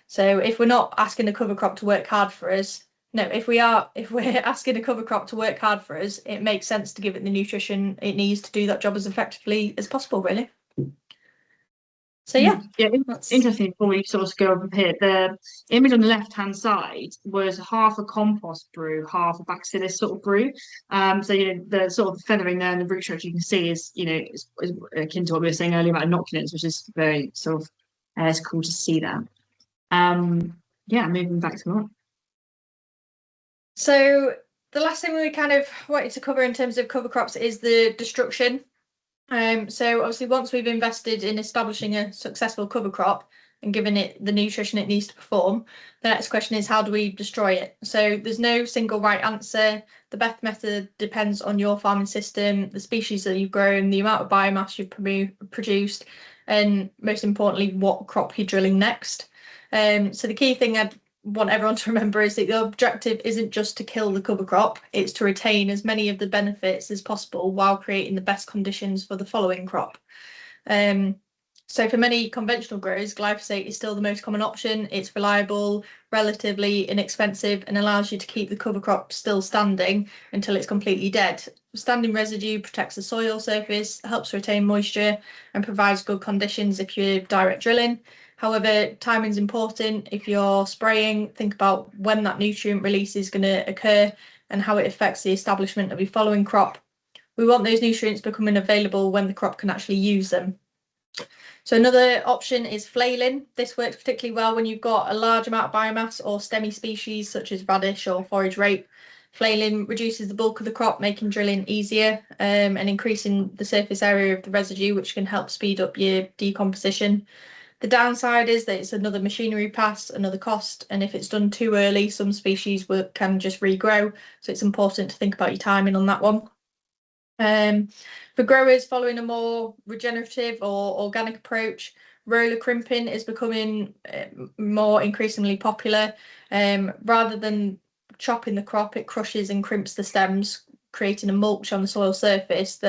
So if we're not asking a cover crop to work hard for us, if we're asking a cover crop to work hard for us, it makes sense to give it the nutrition it needs to do that job as effectively as possible, really. So yeah, interesting. Before we sort of go over here, the image on the left-hand side was half a compost brew, half a bacillus sort of brew. So the sort of feathering there and the root structure you can see is is akin to what we were saying earlier about inoculants, which is very sort of it's cool to see that. Moving back to more. So the last thing we kind of wanted to cover in terms of cover crops is the destruction. So obviously once we've invested in establishing a successful cover crop and given it the nutrition it needs to perform, the next question is how do we destroy it? So there's no single right answer. The best method depends on your farming system, the species that you've grown, the amount of biomass you've produced, and most importantly, what crop you're drilling next. So the key thing I'd want everyone to remember is that the objective isn't just to kill the cover crop, it's to retain as many of the benefits as possible while creating the best conditions for the following crop. So for many conventional growers, glyphosate is still the most common option. It's reliable, relatively inexpensive, and allows you to keep the cover crop still standing until it's completely dead. Standing residue protects the soil surface, helps retain moisture, and provides good conditions if you're direct drilling. However, timing is important. If you're spraying, think about when that nutrient release is going to occur and how it affects the establishment of your following crop. We want those nutrients becoming available when the crop can actually use them. So another option is flailing. This works particularly well when you've got a large amount of biomass or stemmy species such as radish or forage rape. Flailing reduces the bulk of the crop, making drilling easier and increasing the surface area of the residue, which can help speed up your decomposition. The downside is that it's another machinery pass, another cost, and if it's done too early, some species can just regrow. So it's important to think about your timing on that one. For growers following a more regenerative or organic approach, roller crimping is becoming more increasingly popular. Rather than chopping the crop, it crushes and crimps the stems, creating a mulch on the soil surface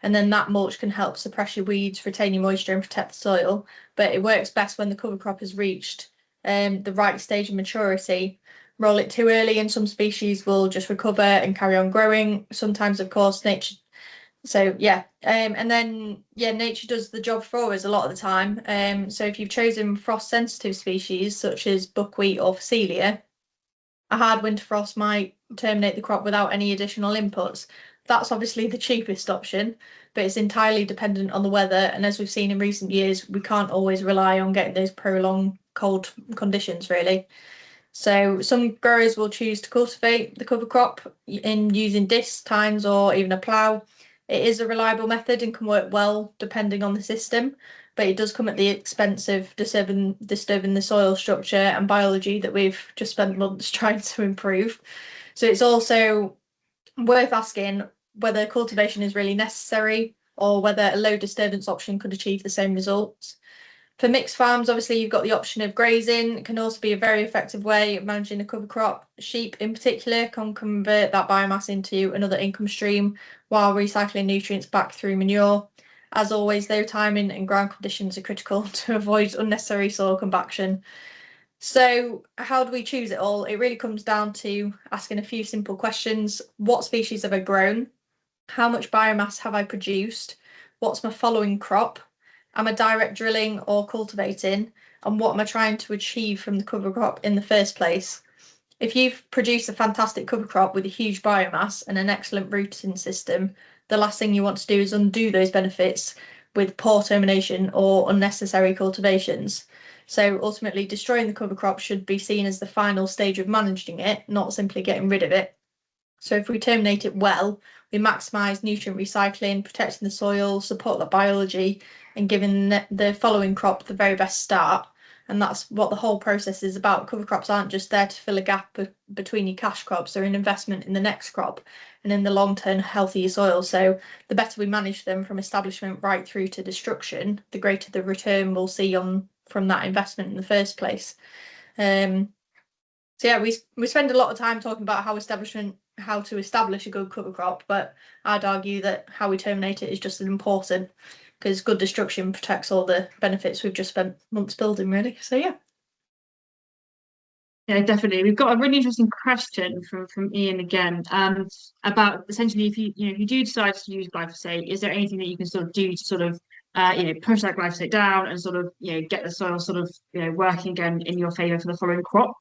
and then that mulch can help suppress your weeds, retain your moisture and protect the soil. But it works best when the cover crop has reached the right stage of maturity. Roll it too early and some species will just recover and carry on growing. Sometimes, of course, nature. So yeah, and then nature does the job for us a lot of the time. So if you've chosen frost-sensitive species such as buckwheat or phacelia, a hard winter frost might terminate the crop without any additional inputs. That's obviously the cheapest option, but it's entirely dependent on the weather. And as we've seen in recent years, we can't always rely on getting those prolonged cold conditions, really. So some growers will choose to cultivate the cover crop in using discs, tines, or even a plough. It is a reliable method and can work well depending on the system, but it does come at the expense of disturbing the soil structure and biology that we've just spent months trying to improve. So it's also worth asking whether cultivation is really necessary or whether a low disturbance option could achieve the same results. For mixed farms, obviously, you've got the option of grazing. It can also be a very effective way of managing a cover crop. Sheep, in particular, can convert that biomass into another income stream while recycling nutrients back through manure. As always, though, timing and ground conditions are critical to avoid unnecessary soil compaction. So how do we choose it all? It really comes down to asking a few simple questions. What species have I grown? How much biomass have I produced? What's my following crop? Am I direct drilling or cultivating? And what am I trying to achieve from the cover crop in the first place? If you've produced a fantastic cover crop with a huge biomass and an excellent rooting system, the last thing you want to do is undo those benefits with poor termination or unnecessary cultivations. So ultimately, destroying the cover crop should be seen as the final stage of managing it, not simply getting rid of it. So if we terminate it well, we maximise nutrient recycling, protecting the soil, support the biology, and giving the following crop the very best start. And that's what the whole process is about. Cover crops aren't just there to fill a gap between your cash crops. They're an investment in the next crop and in the long-term healthier soil. So the better we manage them from establishment right through to destruction, the greater the return we'll see from that investment in the first place. So yeah, we spend a lot of time talking about how to establish a good cover crop, but I'd argue that how we terminate it is just as important because good destruction protects all the benefits we've just spent months building, really. So yeah. Yeah, definitely. We've got a really interesting question from Ian again, about essentially if you do decide to use glyphosate, is there anything that you can sort of do to sort of push that glyphosate down and sort of get the soil sort of working again in your favour for the following crop?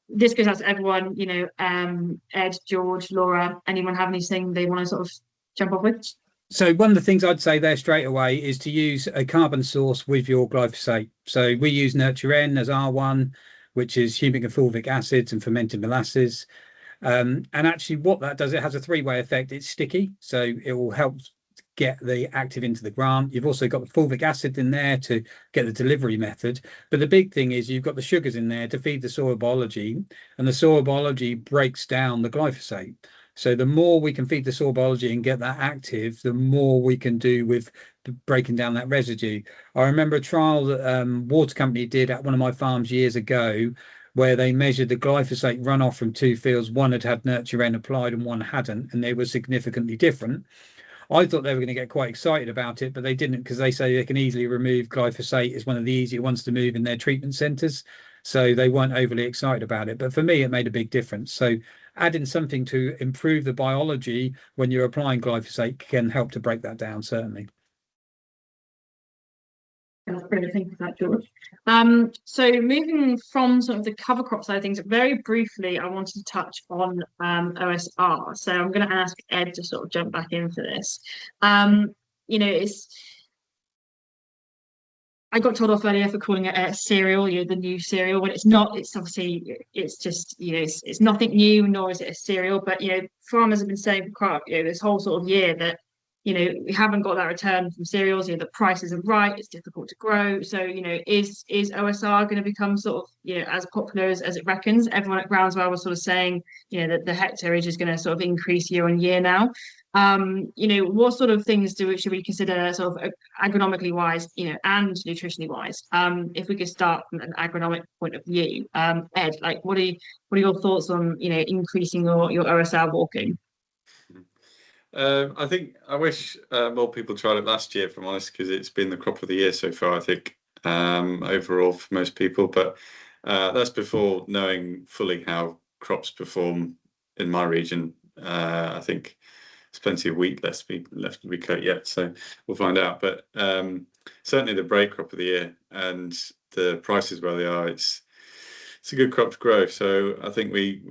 This goes out to everyone, Ed, George, Laura, anyone have anything they want to sort of jump off with? So one of the things I'd say there straight away is to use a carbon source with your glyphosate. So we use Nurture N as R1, which is humic and fulvic acids and fermented molasses. And actually what that does, it has a three-way effect. It's sticky, so it will help get the active into the grant. You've also got the fulvic acid in there to get the delivery method. But the big thing is you've got the sugars in there to feed the soil biology, and the soil biology breaks down the glyphosate. So the more we can feed the soil biology and get that active, the more we can do with breaking down that residue. I remember a trial that Water Company did at one of my farms years ago, where they measured the glyphosate runoff from 2 fields. One had Nurture N applied and one hadn't, and they were significantly different. I thought they were going to get quite excited about it, but they didn't, because they say they can easily remove glyphosate. It's one of the easier ones to move in their treatment centres. So they weren't overly excited about it. But for me, it made a big difference. So adding something to improve the biology when you're applying glyphosate can help to break that down, certainly. That's brilliant. Thank you for that, George. So moving from sort of the cover crop side of things, very briefly, I wanted to touch on OSR. So I'm going to ask Ed to sort of jump back into this. You know, I got told off earlier for calling it a cereal, you know, the new cereal, when it's not. It's obviously, it's just, you know, it's nothing new, nor is it a cereal. But, you know, farmers have been saying for quite, you know, this whole sort of year that, you know, we haven't got that return from cereals. You know, the price isn't right. It's difficult to grow. So, you know, is OSR going to become sort of, you know, as popular as it reckons? Everyone at Groundswell was sort of saying, you know, that the hectareage is going to sort of increase year on year now. You know, what sort of things should we consider sort of agronomically wise, you know, and nutritionally wise? If we could start from an agronomic point of view, Ed, like what are your thoughts on, you know, increasing your OSR walking? I think I wish more people tried it last year, if I'm honest, because it's been the crop of the year so far, I think, overall for most people. But that's before knowing fully how crops perform in my region. I think there's plenty of wheat left to be cut yet, so we'll find out. But certainly the break crop of the year and the prices where they are, it's a good crop to grow. So I think we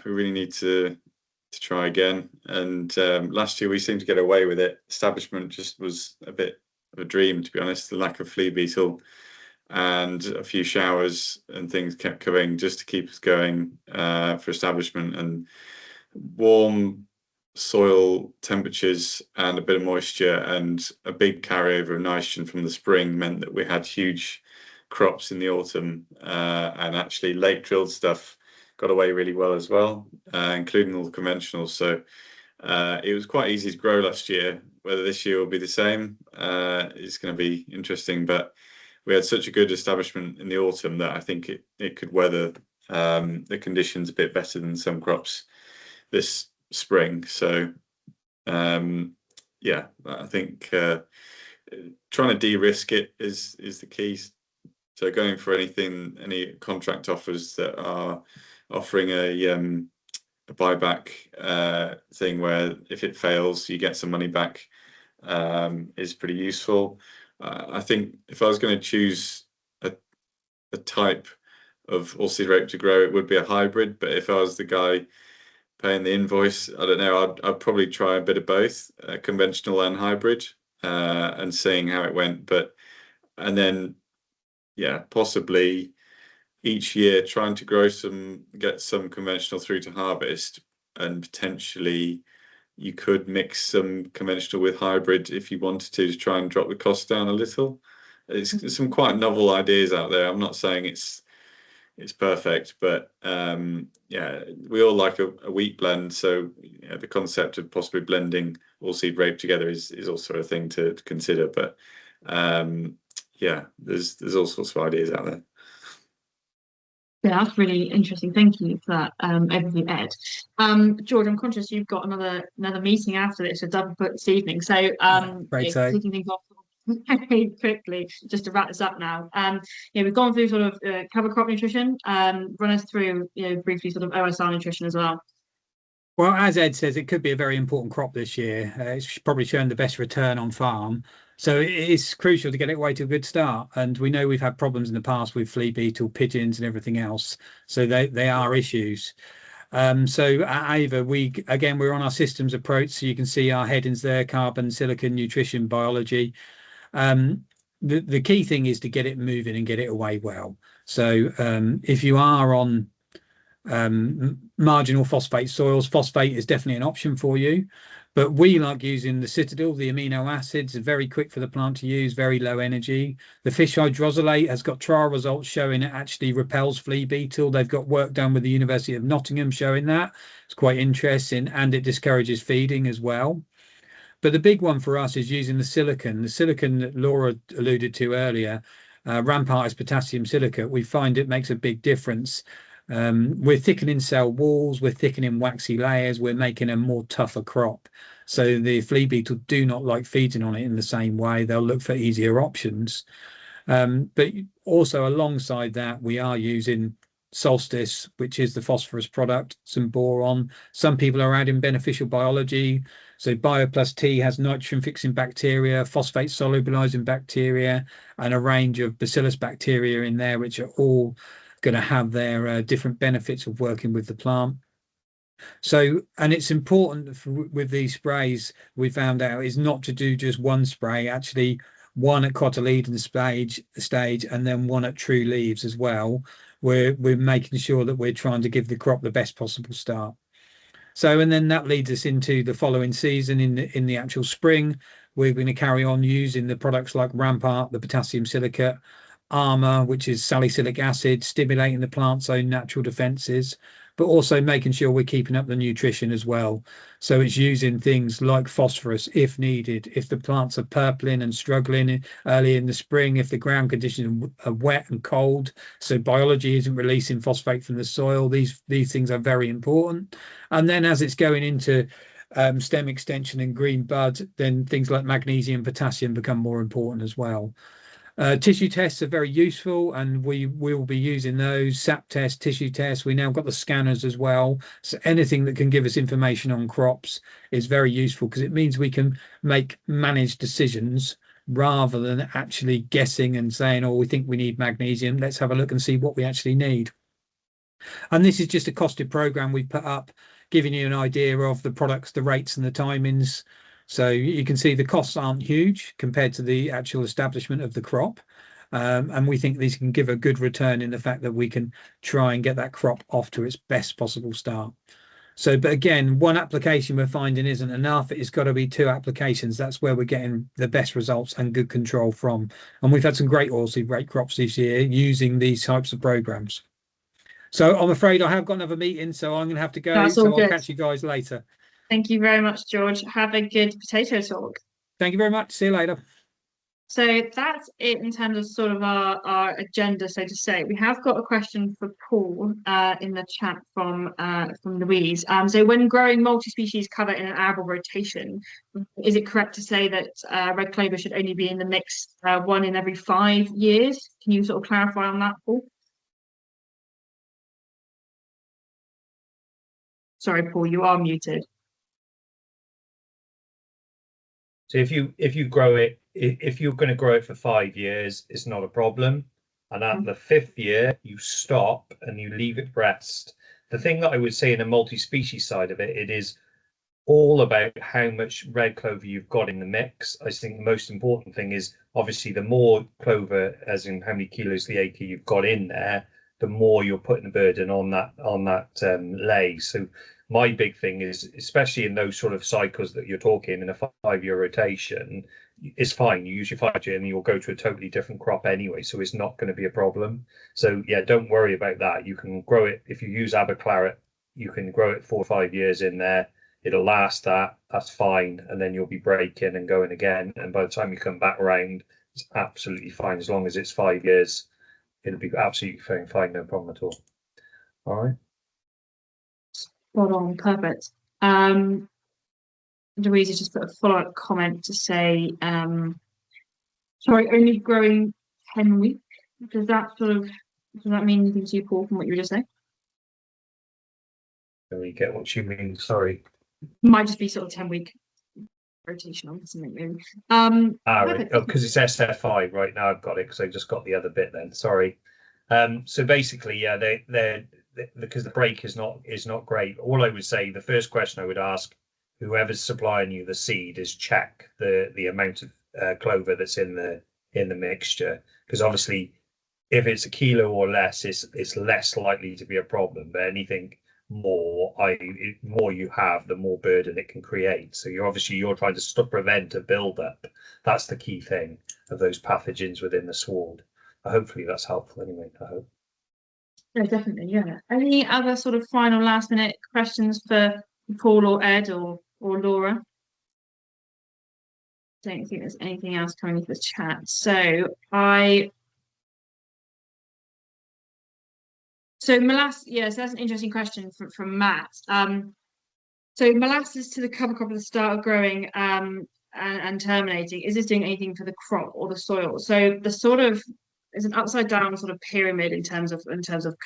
really need to try again. And last year we seemed to get away with it. Establishment just was a bit of a dream, to be honest. The lack of flea beetle and a few showers and things kept coming just to keep us going for establishment. And warm soil temperatures and a bit of moisture and a big carryover of nitrogen from the spring meant that we had huge crops in the autumn, and actually late drilled stuff got away really well as well, including all the conventionals. So it was quite easy to grow last year. Whether this year will be the same is going to be interesting, but we had such a good establishment in the autumn that I think it could weather the conditions a bit better than some crops this spring. So yeah, I think trying to de-risk it is the key. So going for any contract offers that are offering a buyback thing where if it fails you get some money back is pretty useful. I think if I was going to choose a type of oilseed rape to grow, it would be a hybrid. But if I was the guy paying the invoice, I don't know, I'd probably try a bit of both, conventional and hybrid, and seeing how it went. And then possibly each year trying to get some conventional through to harvest, and potentially you could mix some conventional with hybrid if you wanted to try and drop the cost down a little. It's some quite novel ideas out there. I'm not saying it's perfect, but we all like a wheat blend, so the concept of possibly blending oilseed rape together is also a thing to consider. But there's all sorts of ideas out there. Yeah, that's really interesting. Thank you for that overview, Ed. George, I'm conscious you've got another meeting after this, a double book this evening. So kicking things off very quickly, just to wrap this up now. We've gone through sort of cover crop nutrition. Run us through, briefly sort of OSR nutrition as well. Well, as Ed says, it could be a very important crop this year. It's probably shown the best return on farm. So it is crucial to get it away to a good start. And we know we've had problems in the past with flea beetle, pigeons and everything else. So they are issues. So at AVA, we're on our systems approach. So you can see our headings there: carbon, silicon, nutrition, biology. The key thing is to get it moving and get it away well. So if you are on marginal phosphate soils, phosphate is definitely an option for you. But we like using the Citadel. The amino acids are very quick for the plant to use, very low energy. The fish hydrolysate has got trial results showing it actually repels flea beetle. They've got work done with the University of Nottingham showing that. It's quite interesting, and it discourages feeding as well. But the big one for us is using the silicon. The silicon that Laura alluded to earlier, Rampart's potassium silicate, we find it makes a big difference. We're thickening cell walls, we're thickening waxy layers, we're making a more tougher crop. So the flea beetle do not like feeding on it in the same way. They'll look for easier options. But also alongside that, we are using Solstice, which is the phosphorus product, some boron. Some people are adding beneficial biology. So Biomass T has nitrogen fixing bacteria, phosphate solubilizing bacteria, and a range of bacillus bacteria in there, which are all going to have their different benefits of working with the plant. So, and it's important with these sprays, we found out, is not to do just one spray, actually one at cotyledon stage and then one at true leaves as well. We're making sure that we're trying to give the crop the best possible start. So, and then that leads us into the following season in the actual spring. We're going to carry on using the products like Rampart, the potassium silicate, Armour, which is salicylic acid, stimulating the plant's own natural defences, but also making sure we're keeping up the nutrition as well. So it's using things like phosphorus if needed, if the plants are purpling and struggling early in the spring, if the ground conditions are wet and cold, so biology isn't releasing phosphate from the soil. These things are very important. And then as it's going into stem extension and green bud, then things like magnesium and potassium become more important as well. Tissue tests are very useful, and we will be using those. SAP tests, tissue tests. We now got the scanners as well. So anything that can give us information on crops is very useful, because it means we can make managed decisions rather than actually guessing and saying, oh, we think we need magnesium. Let's have a look and see what we actually need. And this is just a costed program we put up, giving you an idea of the products, the rates and the timings. So you can see the costs aren't huge compared to the actual establishment of the crop. And we think these can give a good return in the fact that we can try and get that crop off to its best possible start. So, but again, one application we're finding isn't enough. It's got to be 2 applications. That's where we're getting the best results and good control from. And we've had some great oilseed rape crops this year using these types of programs. So I'm afraid I have got another meeting, so I'm going to have to go. That's all so good. I'll catch you guys later. Thank you very much, George. Have a good potato talk. Thank you very much. See you later. So that's it in terms of sort of our agenda, so to say. We have got a question for Paul in the chat from Louise. So when growing multi-species cover in an arable rotation, is it correct to say that red clover should only be in the mix 1 in every 5 years? Can you sort of clarify on that, Paul? Sorry, Paul, you are muted. So if you grow it, if you're going to grow it for 5 years, it's not a problem. And at the 5th year, you stop and you leave it rest. The thing that I would say in a multi-species side of it, it is all about how much red clover you've got in the mix. I think the most important thing is obviously the more clover, as in how many kilos the acre you've got in there, the more you're putting the burden on that lay. So my big thing is, especially in those sort of cycles that you're talking in a 5-year rotation, it's fine. You use your 5 year and you'll go to a totally different crop anyway, so it's not going to be a problem. So yeah, don't worry about that. You can grow it if you use Claret. You can grow it 4 or 5 years in there. It'll last that's fine, and then you'll be breaking and going again. And by the time you come back around, it's absolutely fine. As long as it's 5 years, it'll be absolutely fine, no problem at all. All right. Spot on, perfect. Louise has just put a follow-up comment to say, sorry, only growing 10 weeks. Does that mean anything to you, Paul, from what you were just saying? Can we get what you mean? Sorry. Might just be sort of 10-week rotation on something maybe. Right. Oh, because it's SF5 right now. I've got it because I just got the other bit then. Sorry. So basically, yeah, they're because the break is not great. All I would say, the first question I would ask whoever's supplying you the seed is check the amount of clover that's in the mixture, because obviously if it's a kilo or less, it's less likely to be a problem. But anything more, more you have, the more burden it can create. So you're trying to prevent a build-up. That's the key thing of those pathogens within the sward. Hopefully that's helpful anyway, I hope. Yeah, definitely, yeah. Any other sort of final last-minute questions for Paul or Ed or Laura? Don't think there's anything else coming into the chat. So So molasses, yes, that's an interesting question from Matt. So molasses to the cover crop at the start of growing and terminating, is this doing anything for the crop or the soil? So the sort of is an upside down sort of pyramid in terms of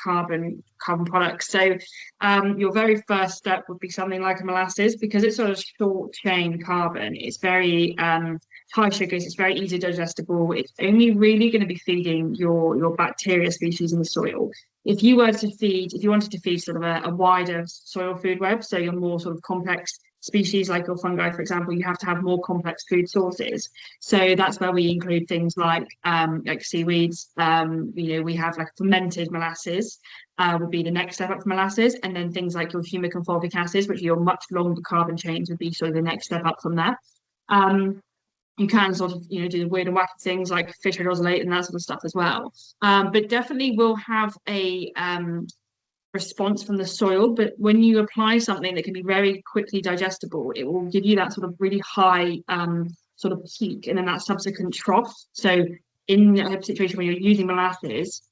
carbon products. So your very first step would be something like a molasses, because it's sort of short chain carbon. It's very high sugars. It's very easy digestible. It's only really going to be feeding your bacteria species in the soil. If you wanted to feed sort of a wider soil food web, so your more sort of complex species like your fungi, for example, you have to have more complex food sources. So that's where we include things like seaweeds. We have like fermented molasses would be the next step up from molasses, and then things like your humic and fulvic acids, which are your much longer carbon chains, would be sort of the next step up from there. You can sort of do the weird and wacky things like fish hydrosolate and that sort of stuff as well. But definitely will have a response from the soil. But when you apply something that can be very quickly digestible, it will give you that sort of really high sort of peak and then that subsequent trough. So in a situation where you're using molasses,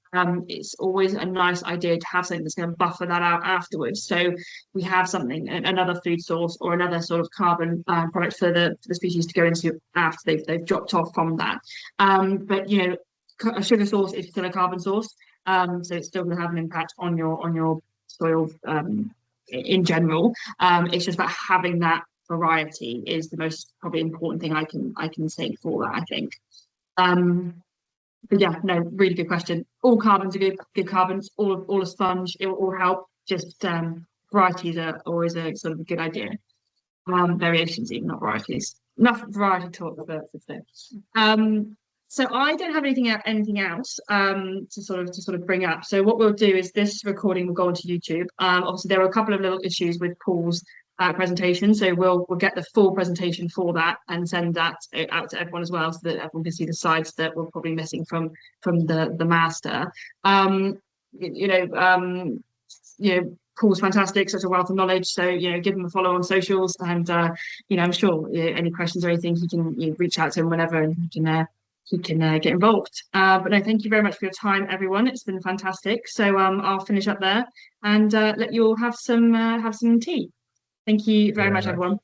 it's always a nice idea to have something that's going to buffer that out afterwards. So we have something, another food source or another sort of carbon product for the species to go into after they've dropped off from that. But a sugar source is still a carbon source, so it's still going to have an impact on your soil in general. It's just about having that variety is the most probably important thing I can say for that, I think. But yeah, no, really good question. All carbons are good carbons. All a sponge. It will all help. Just varieties are always a sort of a good idea. Variations, even not varieties. Enough variety talk for today. So I don't have anything else to sort of bring up. So what we'll do is this recording will go onto YouTube. Obviously, there are a couple of little issues with Paul's presentation, so we'll get the full presentation for that and send that out to everyone as well, so that everyone can see the slides that we're probably missing from the master. Paul's fantastic, such a wealth of knowledge. So give him a follow on socials, and I'm sure any questions or anything, he can reach out to him whenever, and he can get involved. But no, thank you very much for your time, everyone. It's been fantastic. So I'll finish up there and let you all have some tea. Thank you very much, everyone.